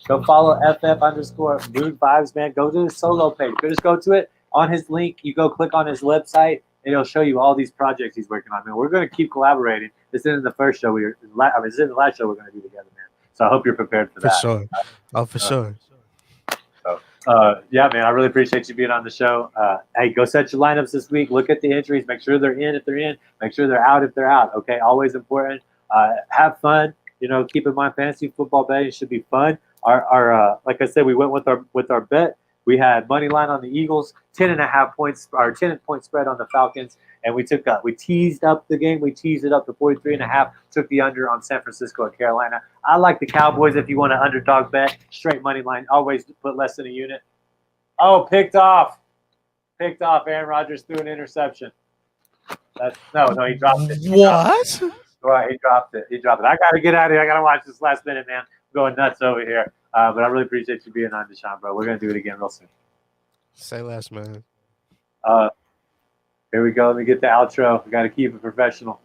[SPEAKER 1] Go follow FF_Mood Vibes, man. Go to his solo page. Just go to it on his link. You go click on his website, and it'll show you all these projects he's working on. Man, we're going to keep collaborating. This isn't the first show this isn't the last show we're going to do together, man. So I hope you're prepared for that.
[SPEAKER 2] For sure. For sure.
[SPEAKER 1] Yeah, man, I really appreciate you being on the show. Hey, go set your lineups this week. Look at the entries. Make sure they're in if they're in. Make sure they're out if they're out. Okay, always important. Have fun. Keep in mind, fantasy football betting should be fun. our like I said, we went with our bet. We had money line on the Eagles, 10.5 points, or 10-point spread on the Falcons, and we teased up the game. We teased it up to 43.5. Took the under on San Francisco and Carolina. I like the Cowboys if you want an underdog bet. Straight money line. Always put less than a unit. Oh, picked off. Picked off. Aaron Rodgers threw an interception. No, he dropped it.
[SPEAKER 2] What?
[SPEAKER 1] Right, he dropped it. I got to get out of here. I got to watch this last minute, man. I'm going nuts over here. But I really appreciate you being on, Deshaun, bro. We're going to do it again real soon.
[SPEAKER 2] Say less, man.
[SPEAKER 1] Here we go. Let me get the outro. We got to keep it professional.